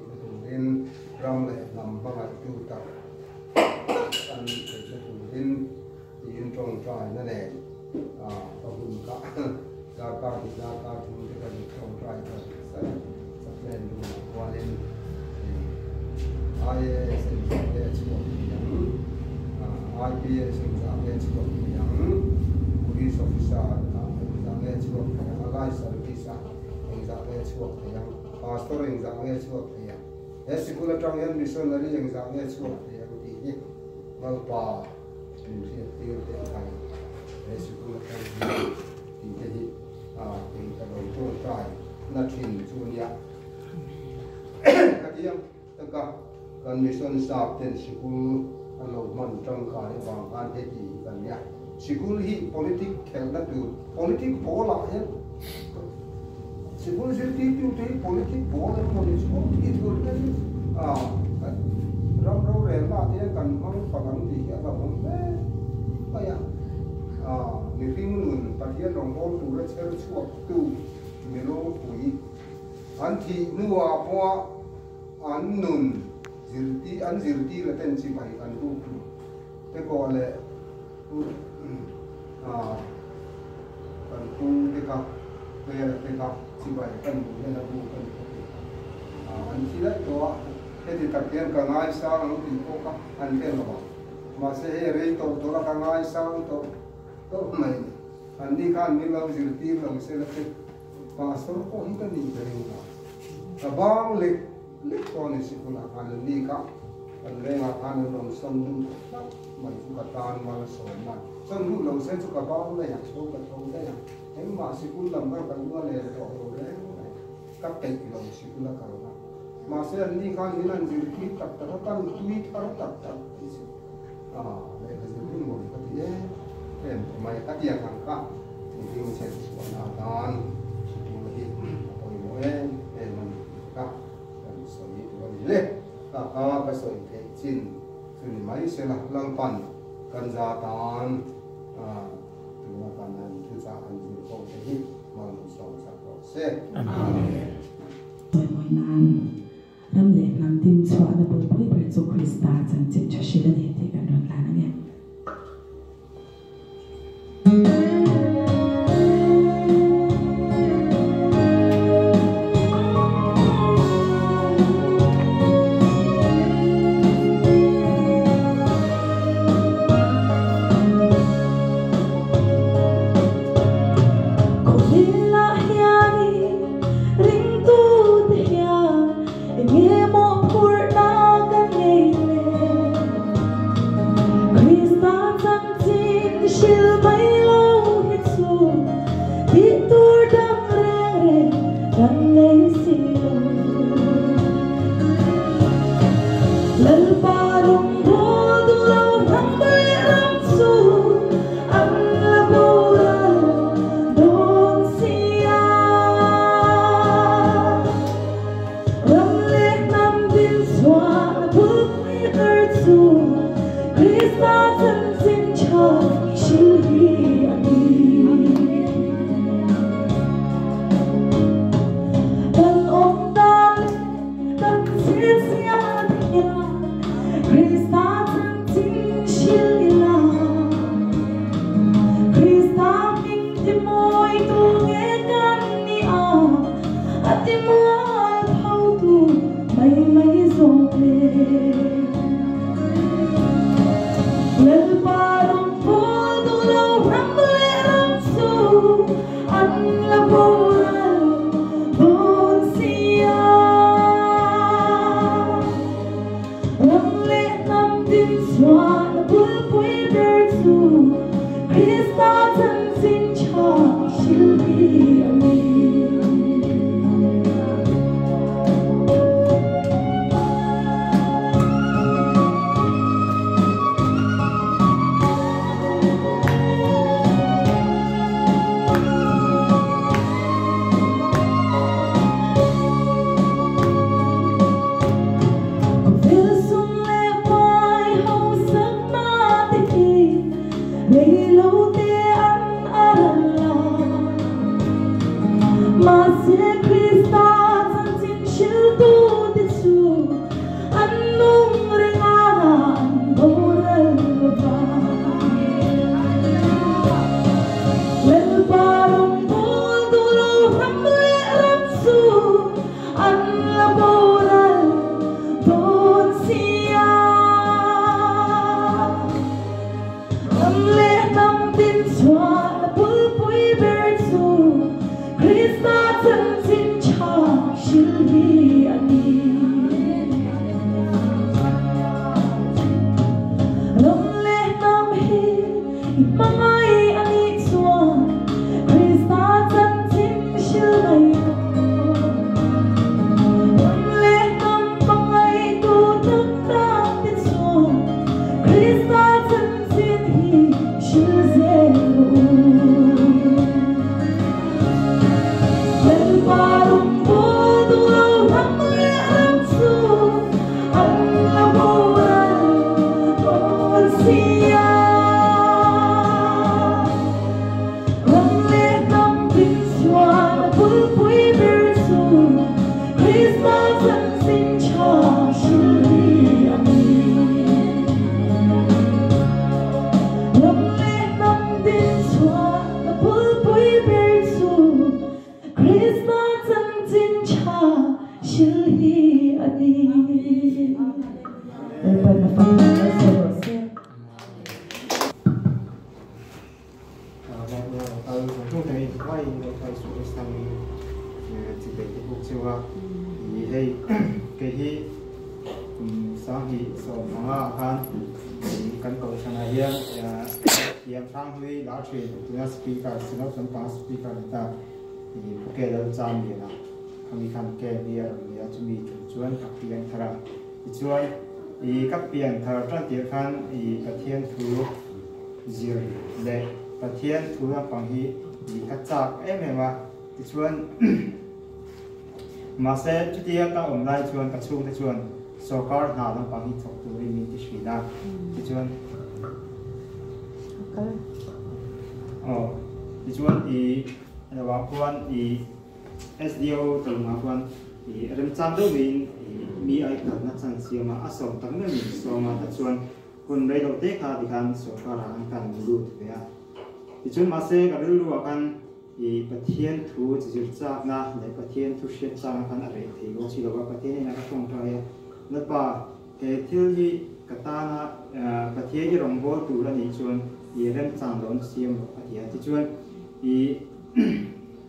đến ram lệ nằm bằng cái tu tập anh sẽ đến in trong trai nó này có hùng cả thì ra cả chúng cái trong trai sẽ tập lên room qua lên ai sinh ra để chịu ai bị sinh ra để chịu yang police officer sinh ra để chịu yang alai service sinh ra để chịu yang pastor sinh ra để chịu yang esikulah trong yang missionary sinh ra để chịu yang thì mal pa thì tiêu thai esikulah trong thì cái cái đầu tuần trai là chuyện chunia cái yang tất kan mission staff ten school alo man trong khai wang an he ti kan ya school hi politics khel na tu politics bola he school je ti tu ti politics bola mo ni school ti tu ni ram ro re la ti kan mang palang ti ya ba mong ba ya ni ring nun pathian rong bol tu ra cher chuak tu mi lo pui an thi nuwa po an nun zirti là tên chỉ phải cần tu thế còn là cần tu thế cả về là thế cả chỉ phải cần nên là tu cần anh chỉ đấy đó thế thì tập tiền cả ngày sáng nó thì có các anh tiền là mà sẽ rơi tổ là cả ngày sáng tổ này anh đi kan đi lâu zirti lâu sẽ là cái mà số có ít cái gì đấy là bao lịch con này cũng là ăn đi cả ăn lên là ăn đồng sông luôn mà chúng ta tan mà là sổ mà sông luôn lâu sẽ chúng ta bao này số cả thâu đấy thế mà sẽ cũng làm các cái mưa này rồi đấy các cái lâu sẽ cũng là cả mà sẽ ăn đi cả những ăn gì thì tập tập tập tweet tập đây là những một cái gì đấy mày các tiền hàng cả thì mình sẽ làm tan một cái rồi mỗi em mình các lệ cả cái sợi thế chín thì mấy sẽ là lăng pan cần gia tan từ là cần ăn thứ gia ăn gì không thể hít mà một số sản phẩm sẽ tôi mỗi năm năm lệ năm tin xóa là bồi bồi bởi cho Krista chân chính cho sự đơn thì cần đoàn là nghe Krista chân chính cho chữ lấy lâu te ăn ăn la mà sẽ Krista chân chính siêu tu te su ăn nung reng ăn bồ reng va lên parong bồ tu lo ham le ram su ăn la bồ reng don sia âm lệ năm tin xóa là bụi bụi bể su Krista chân chính cha siêu hi ani âm lệ năm hi mangai ani xóa Krista chân chính siêu này âm lệ năm mangai tu thức ta tin xóa Krista chân chính hi siêu dễ lên parong bồ tu lo ham le ram su ăn la bồ reng don sia âm lệ năm tin xóa là bụi bụi bể su Krista chân chính cha siêu hi ani âm lệ năm tin xóa là bụi bụi bể su Krista chân chính cha siêu hi ani để bên là phần nói sơ xe chúng tôi quay quay xuống sang chỉ để cái cuộc chơiว่าthì hay cái hi sáng hi so mà han kan cầu sang ai yang sang hui lá chuyện tụi nó speaker xin nó sang pass speaker ta thì cái đó chạm đi na kami kan cái dia dia chúng mình chuan các pian thara chuan các pian thara trong tiếng Hàn các thiên thu zir le các thiên thu là bằng hi các chạc em mà chuan mà sẽ chút dia các online chuan các chung chuan so car na lang bằng hi thok tu ri min ti shina chuan chuan là vào quan SDO từ mà quan rem chăm đâu mình mi ai cả nó chẳng xíu mà áp dụng tăng lên mình so mà ta chuan con đây đầu tiên thì kan so cả là kan lu vậy à thì chuan mà sẽ cái lu kan bát thiên thu chỉ chắc na để bát thiên thu sẽ chắc kan ở đây thì có chỉ là bát thiên này nó không cho hay nó pa cái thiếu gì cái ta na bát thiên cái rong bò tu là này chuan rem chăm đón xíu bát thiên thì chuan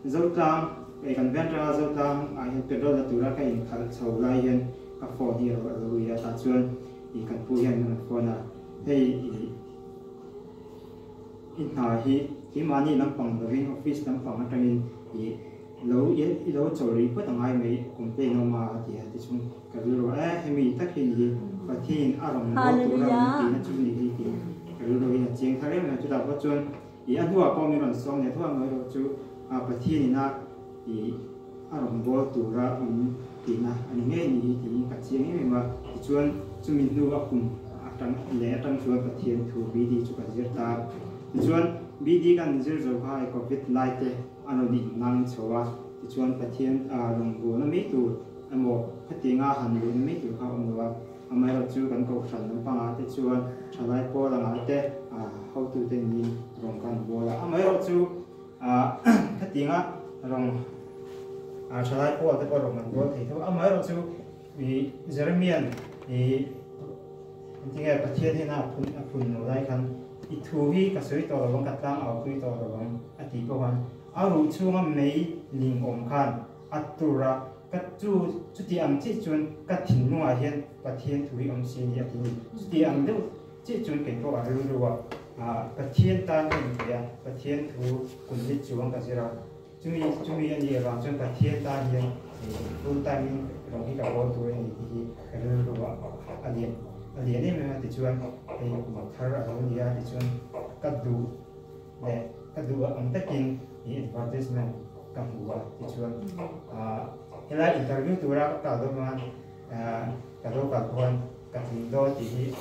dấu trang cái căn bản ra dấu trang ai hiện petrol là tu ra cái khởi sầu lai hiện các phò đi rồi là ta chuan thì căn phu hiện là phò na hay in hà hi mà ni nằm bằng the wing office nằm bằng cái này thì lâu chori bất thằng ai mấy cũng tên nó mà thì chung cái rồi hay mình tất nhiên gì và thiên arom nó tu ra thì nó chung gì thì cái rồi là chuyện thay là chúng ta có chuan thì anh thua bao nhiêu lần xong này thua nói rồi chú bát thiên na thì arom bol tu ra thì na anh nghe gì thì các chuyện ấy mà thì chuan chú mình nu akum trong lẽ trong chuan bát thiên thu bi đi chú cái gì ta thì chuan bi đi kan zir zo khai covid light te anh đi năng chowa thì chuan bát thiên rong bo na mấy tu anh mo phát tiếng hàn lu mấy tu khao ông lo mà rồi chú kan cầu sản nó bằng thì chuan trả lại po là ngã te how to tên ni rong kan bo là mà rồi chú phát tiếng rong trả lại po thì có rong kan bo thì thôi mà rồi chú vì Jeremiah thì tiếng bát thiên thế nào phun nó lại kan ít thu hi cả suy to là cắt tăng ở quy to là ati có han aru chunga mấy linh om khan atura cắt chu ti am chi chun cắt thìn nu a hian pathian thu hi om sin ya ti chu ti am deu chi chun ken ko aru ruwa pathian ta ni ya pathian thu kun ni chuang ka zira chumi ani ram chun pathian ta hian full time rong hi ka bo tu ni hi aru ruwa alien này mà thì chuan thì một thar ở đây thì chuan cắt du ông tất nhiên thì advertisement cầm hùa thì chuan hiện tại interview tu ra các tàu đó mà cả đô cả quan cả tình đô thì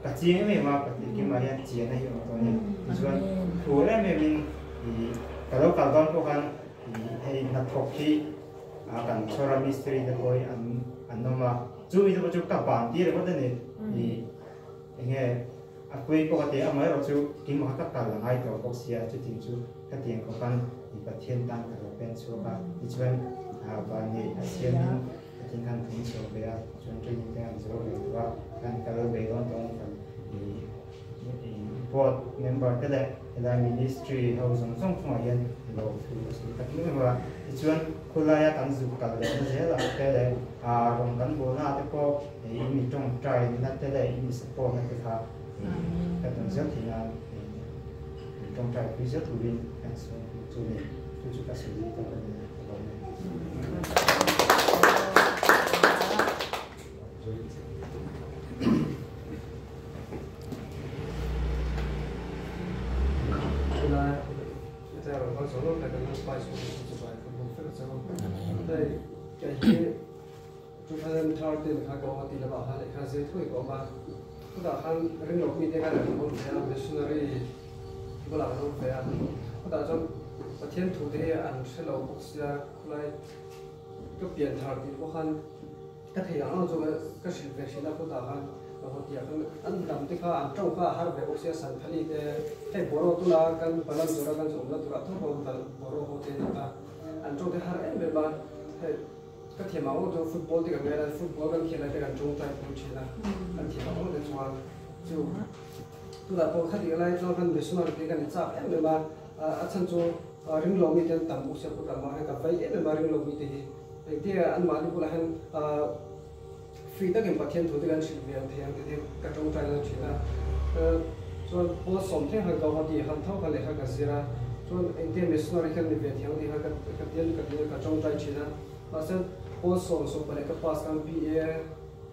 cái chiên này mà cái mà hiện chiên này hiểu tôi nhỉ thì cho thủ đấy mình cái đó cả con của hắn hay nạp học khi cần cho ra mystery để coi anh nó mà chú ý cho các bạn đi để có thể này thì nghe quay có thể ở mấy rồi chú kinh mà các cả là hai tổ bốc xia chú tin chú các tiền của con thì bật thiên tăng cả là bên số ba thì chú và nghề ASEAN mình chính hành tính số về chuyên trình cái hành số về và cái cái về đó trong thì board member cái này là ministry hậu dùng trong ngoài hiện rồi thì các những mà thì chuyên kulaya tan dục cả là thế là cái này rồi cán bộ na thì có thì mình trong trai na thế này mình support na cái khác cái tổng giám thì là trong trai quý rất thú vị cái số chủ đề chúng ta xử lý trong cái này thiên thủ thế anh sẽ lâu bốc xia lại cái biển thảo thì có khăn cái thầy anh dùng cái sự việc là có đạo anh và họ tiệt anh làm tích ha anh trong ha har về bốc xia sản thali cái boro tu là cái balan rồi cái dùng là tu là thu bom tal boro họ thế là anh trong cái har em về ba cái thầy máu cho football thì cái này là football cái खेला cái anh trong tay cũng chỉ là anh thầy máu để cho chú tu là có khát lại cho cái việc nó cái chạm em về ba anh cho ring long itu tam usia putra mahal kapai ini baring long itu dia an malu pula han free tak yang pasien tu dengan silvian tiang dia kacang trai lah cina so bos something han kau hati han tahu kalau han kasira so dia missionary kan dia tiang dia katian kacang trai cina pasal bos som pada kepas kan PA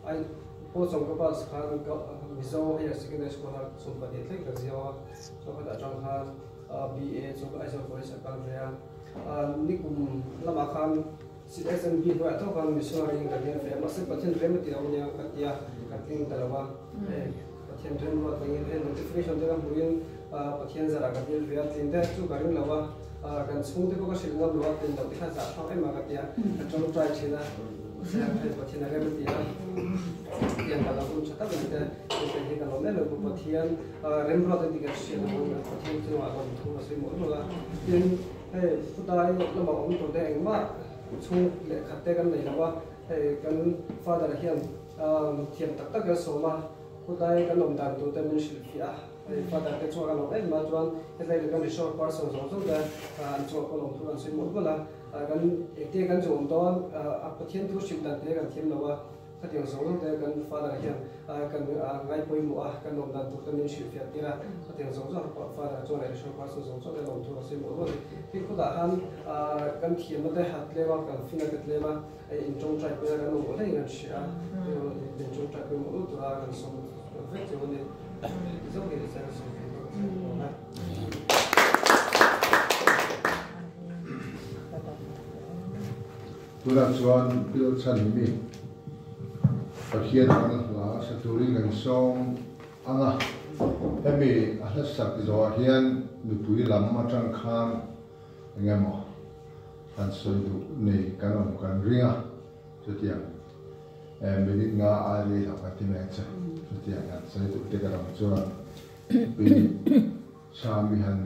ai bos som kepas kan miso ya sekitar sekolah som pada itu kasih so pada jangka BA so I so for second ya ni kum lama kan citizen B wa to kan missionary ka dia fe mas pathen rem ti awnya ka tia ka tin talawa pathen rem wa tin notification de buin pathen zara ka dia ria tin da chu garin lawa kan chung de ko ka silna lawa tin da kha za tha ai ma ka tia ka chong try china sa pathen rem ti yang kalau pun cakap kita kita kalau mana lu patian rembrot itu kan sih namun patian itu agak betul masih mau lah yang sudah lama untuk deh mak chung kata kan lagi apa kan father hian tiang tak tak sama sudah kan lomdan tu tapi silvia father itu cuma kalau mak tuan kita itu kan short person dah cuma kalau tuan sih mau lah kan itu kan cuma tuan patian tu sih dan dia kan tiang lawa cái điều số đó kan father hian kan ngai poi mu kan nom dan tu kan min shil fiat tira cái điều số đó father cho lại số quá số số để lòng tu sẽ một rồi thì có đã han kan thiam nó để hạt lewa kan fina cái lewa in trong trái bơ kan nó lấy ngan shia in trong trái bơ mu tu ra kan som vết cho nên giống như thế là tu là chuan bil chan mi pasien ang la sa turing ang song anga emi ahla sak zo hian mi pui lam ma tang khan ngamo an soi du nei kanom kan ringa chutiang mi nga ari la patime cha chutiang an soi du te karam chuan pi sami han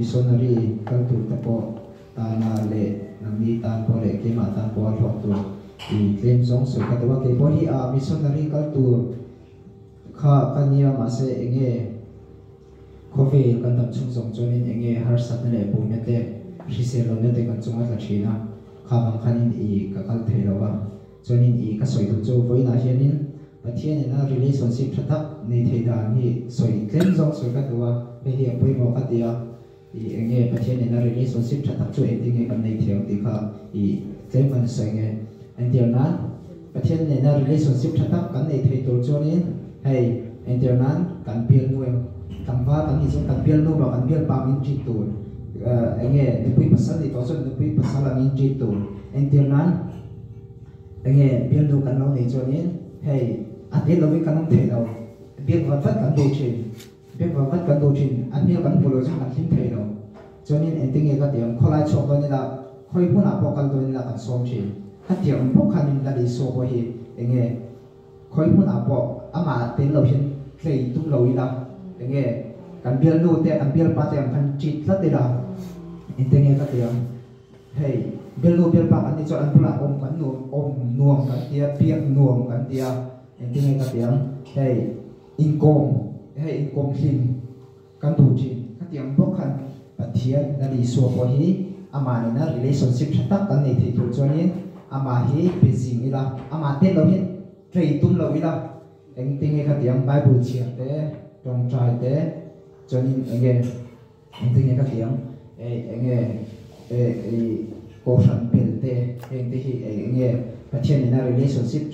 missionary kan tu tapo tana le nami tan po le ke ma tan po thok tu i claim song so ka tawa ke po hi a missionary kan tu kha kania ma se enge coffee kan tam chung song chonin enge har sat ne po me te hrise lo ne te kan chunga la thina kha bang khanin i ka kal the lo wa chonin i ka soi tu cho voina hianin pathian na relationship thatak nei theidan hi soi claim song so ka tawa bây giờ bây mo cái dia thì anh nghe phát triển nên relationship thật sự em tiếng nghe cái này theo thì cả thì cái phần sợi nghe anh theo nó phát triển nên relationship thật cái này thấy tổ cho nên hay anh theo nó cần biên nuôi cần phá cần gì cũng cần biên nuôi và cần biên bao nhiêu chỉ tuổi anh nghe thì bây pasal thì tổ cho nên bây pasal là nhiêu chỉ tuổi anh theo nó anh nghe biên nuôi cần lâu này cho nên hay anh biết lâu với cần không thể đâu biết vật vật cần đồ chuyện biết vào vật cần đồ trình anh biết cần phụ lối cho anh tin thấy đâu cho nên anh tin nghe cái tiếng khó lại chọn cái là khơi phun áp bọc cái đó là cần sống chứ cái tiếng bốc khăn là đi số bao nhiêu anh nghe khơi phun áp bọc mà tên lâu hiện cái tung lâu đi đâu anh nghe kan bial nu te kan bial pa te kan chit la te la intenge ka te hey bial nu bial pa kan ni cho an pula kan nuam kan tia piak nuam kan tia intenge ka te hey income him kan tu chi ka tiang bok kan pathian na li so po hi ama ni na relationship tak kan nei thi tu chonin ama hi bezing ila ama te lo hi trei tum lo ila engting ka tiang bible chia te tong trai te chonin enge engting ka tiang enge ko san pel te engte hi enge pathian na relationship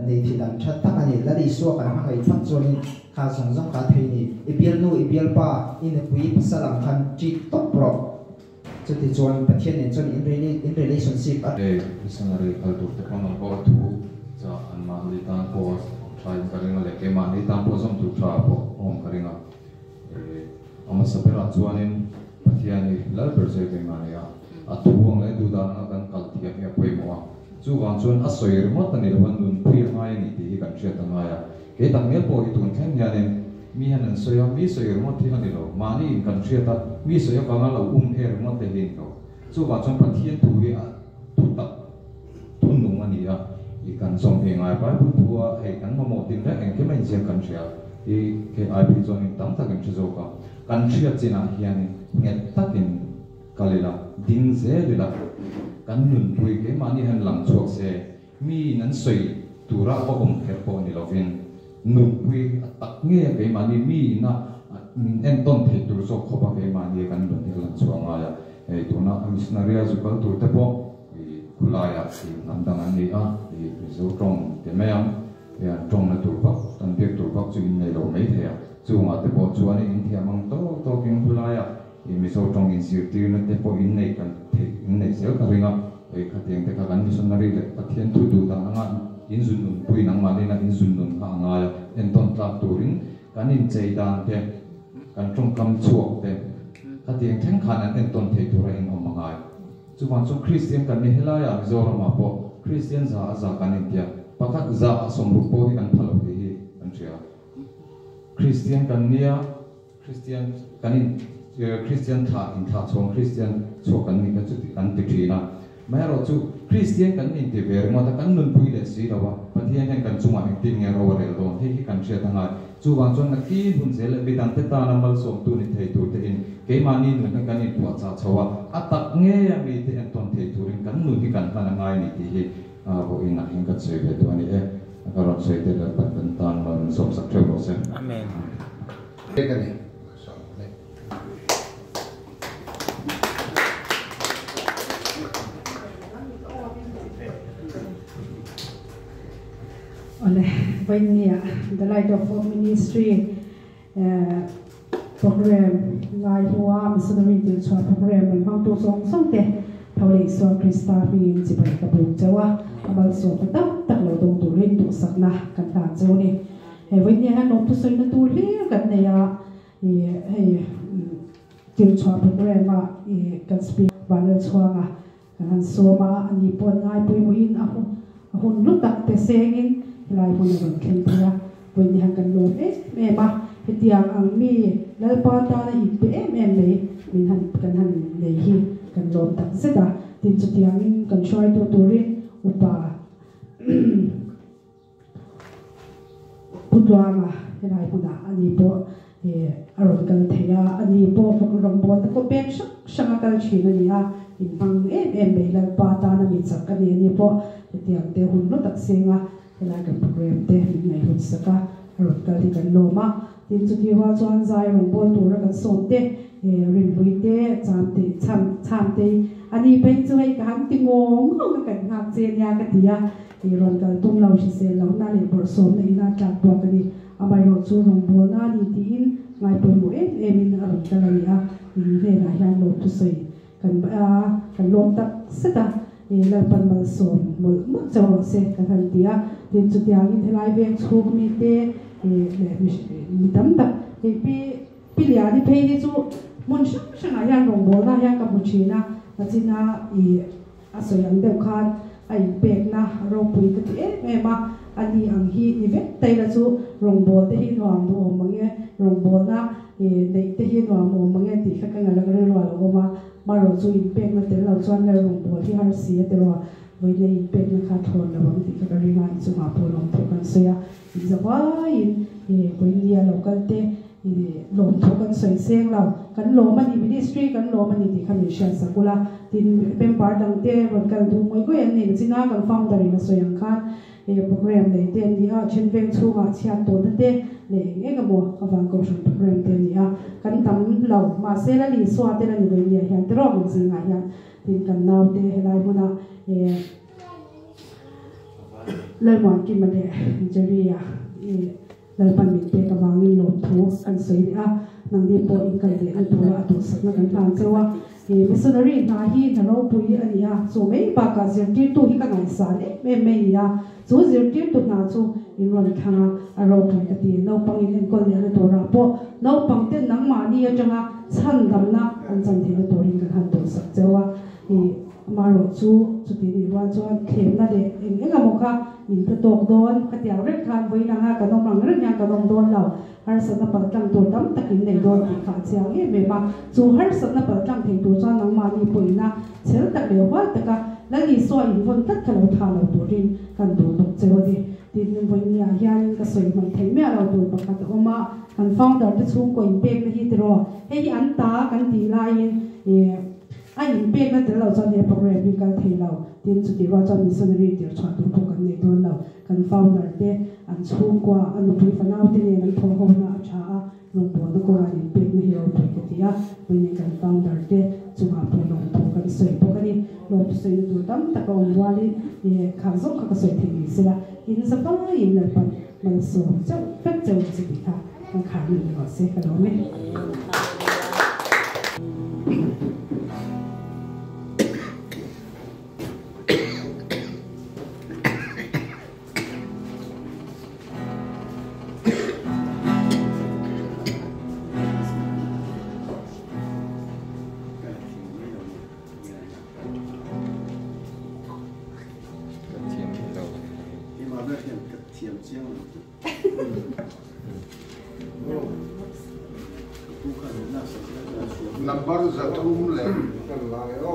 nei thi dan that tak ani la li so kan ha ngai phat chonin kha song jang ka thei ni ibial nu ibial pa in pui pasalam khan chi top pro chu ti chuan pathian ne chon in relationship a missionary culture te pang ko thu cha an ma li tan ko try karinga le ke ma ni tan ko som tu tra po om karinga ama sapera chuanin pathian ni lal per se ke ma ya a thuang le du da na kan kal thia ya poi mo chu wang chuan a soir mo tan ni wan nun pui ngai ni ti kan che ta ngai ke tang me po itun khen ya ne mi hanan soya mi soya mo thi hani lo mani in kan thria ta mi soya ka la her mo te hin ko chu wa chon pathian tu hi a tu ta tun nu mani ya i kan som he ngai ba bu tu a he kan mo tin ra en ke mai je kan thria i ke ai bi chon in tam ta kan thzo ka kan thria china hian nge takin kalila ding ze le la kan nun pui ke mani han lang chuak se mi nan soi tura ko om her po ni lovin nun pui tak nge ke mani mi na en ton the tur so khoba ke mani kan don he lang chuanga ya e tuna missionary as kal tur te po i kulaya si nandang ani a i zo tong te meam ya tong na tur ba tan pek tur ba chu in nei lo mai the ya chu ma te po chu ani in thia mang to king kulaya i mi so tong in sir tir na te po in nei kan the in nei sel ka ringa e ka tiang te ka kan missionary le pathian thu du ta anga in zun nun pui nang ma na in zun nun ka anga ya en ton tlak turin kan in chei dan te kan trong kam chuak te ka tiang theng khan an ton thei tur in om mangai chu wan chu christian kan ni helaya mizoram ma po christian za kan in tia pakhat za som ru po hi kan phalo hi kan chia christian kan nia christian kan in christian tha in tha chong christian chu kan ni ka chu kan ti thina mai ro chu christian kan ni te ver ma ta kan nun pui le si lawa pathian hen kan chunga in tin nge ro re do hi kan chia ta ngai chu wan chon na ki hun zel bi dan te ta na mal som tu ni thei tu te in ke mani nu na kan ni tu cha chawa atak nge ya mi te en ton thei tu rin kan nu hi kan na ngai ni ti hi a bo in na hin ka che ve tu ani e ka ro che te da pan tan man som sak theu ro se amen ke ka ni Oleh Vainia, the Light of Hope Ministry program, Lai Hua, Missionary Dilchua program, and Hong Tu Song Song Te, Pauli So Krista Bin, Zibai Kabu Jawa, Abal So Patak, Taklo Dong Turin, Tu Sakna, Kanta Joni. Vainia had not to say the two here, Ganea, Dilchua program, can speak Vanel Chuanga, and Soma, and Nipon, I bring in a hun look at the saying. Lai pun akan kentera, pun yang kan loh memang hetiang ang mi lalpa ta na ipe me minhan kan han lehi kan loh tak seda tin setiang kan shoy tu turi upa putwanga lai puna ani po aron kan thea ani po fokrong bon ko pek shanga kal china niya impang me lalpa ta na mi sak ani po hetiang te hun lo tak senga Like program te mai hun saka rot kali kan loma tin chu thi wa chuan zai rong bol tur kan son te rin lui te cham te ani pe chu ai kan ti ngong kan ngak chen ya ka tia ti ron kal tum lau si se lau na le por son na ina tlak bo ka ni amai ro chu rong bol na ni ti in ngai po mo in ron kal ai a in he na hian lo tu soi kan lom tak seta la pan mal som mol mo chaw se ka han tia tin chu tiang in helai vek chhuk mi te mi tam tak pi lia ni pe ni chu mon shang ya rong bo na ya ka bu chi na china asoyang deu khan ai bek na ro pui ka ti ma อันนี้อังฮีนิเวศแต่ละจู่โรงบอลที่หินวางดูมังเงโรงบอลนะเด็กที่หินวางมังเงตีข้างกันแล้วก็เรื่องว่าเรามาเราจู่อินเป็นมาเตเราจวนในโรงบอลที่ฮาร์เซียแต่ว่าวันนี้เป็นนะคะทนแล้วบางทีก็เรื่องอะไรจู่มาพูดลงทุกกันเสียอินจะว่าวันนี้เราก็เตลงทุกกันสวยเสียงเรากันโลมันดีมินิสทรีกันโลมันดีคำนิชันสักุละที่เป็นพาร์ทดังเต้วันกันดูมวยก็ยังเห็นสินะกันฟังดารินสวยยังคันโปรแกรมในเดือนนี้เช่นเวงชูงาเชียตัวนั่นเต้เลยก็บอกกับฟังกองทุนโปรแกรมเดือนนี้กันทำเรามาเซลลี่สวัสดิ์ในวันนี้เห็นตรอมันสิงห์ยังที่กันนาวเต้ให้ได้บุญเล่นวันกินมาเดจะเรียเราปันมิตรกับวางเงินหลงทุกกันเสียนังดีพออินกันเดอันตัวตัวสักนักการทางเจ้าว่ามิสซินารีนาฮีทะเลาะปุยอันนี้ส่วนไม่ปากกาเสียที่ตัวที่กันไหนสารไม่ส่วนเสียที่ตัวน่าส่วนอินวันข้างเราปุยกันดีเราปังอินคนเดียวตัวเราพอเราปังเต้นนังมานี่จังฉันดำนักอันจันทีตัวริงกันหันตัวสักเจ้าว่ามาหลจูจุดนี้ว่าจวนเข้มนั่นเองก็มองค่ะอินกระตกโดนกระเดียวเรื่องการไว้นะฮะกระนองมังเรื่องยังกระนองโดนเราฮาร์สันนับประจังตัวดำตะกินในโดนที่ขาดเสียงเมื่อมาจูฮาร์สันนับประจังถึงตัวจวนนังมาดีปุยนะเชื่อตะเดียวว่าตะกะแล้วอีส่วนอินวันตัดขลุ่ยทาเราตัวรินกันตัวตกเจ้าดีที่นึกวันนี้ยังก็สวยมันถึงแม้เราตัวประกาศออกมากันฟังดาวที่ชุ่มกว่าอินเป็กที่ตรอให้อันตากันตีลายอันนี้เป็นนั่นแต่เราจะเนี่ยโปรแกรมมีการเทเราที่สุดที่ว่าจะมีส่วนรีเดียวชาตุพวกกันในตัวเรากันฟาวเดอร์เดอันชุ่มกว่าอันนุ่มฟันเอาที่เนี่ยนั้นพอเขาหน้าช้าลงตัวแล้วก็อันนี้เป็นนี่เราไปกันที่วันนี้กันฟาวเดอร์เดจุมาพูลงตัวกันสวยพวกกันนี่ลงสวยตัวดำตะกอนวาลีข้างส่งข้างสวยที่นี่สิละอินสปาอินเลยปันมันสวยเจ้าเป็ดเจ้าสิบิค่ะมันขาดหนึ่งก็เสียกันแล้วไหมnumber zatum le kan la yo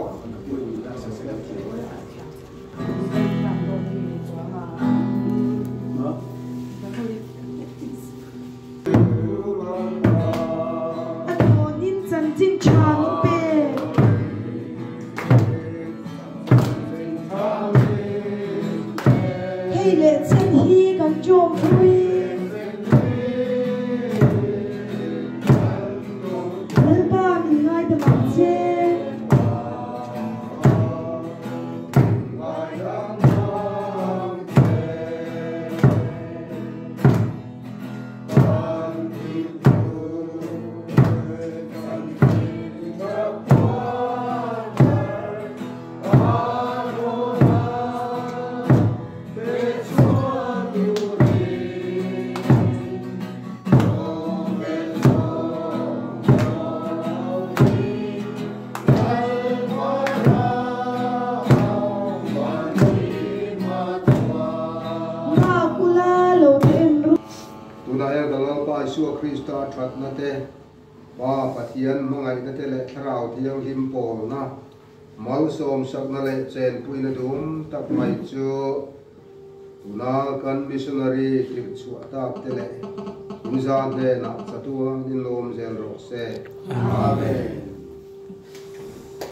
Krista trat na te wa pathian mangai na te le thrau thiang lim pol na mal som sak na le chen puina dum tak mai chu tuna kan missionary ki chu atap te le inzan de na chatua in lom zel ro se amen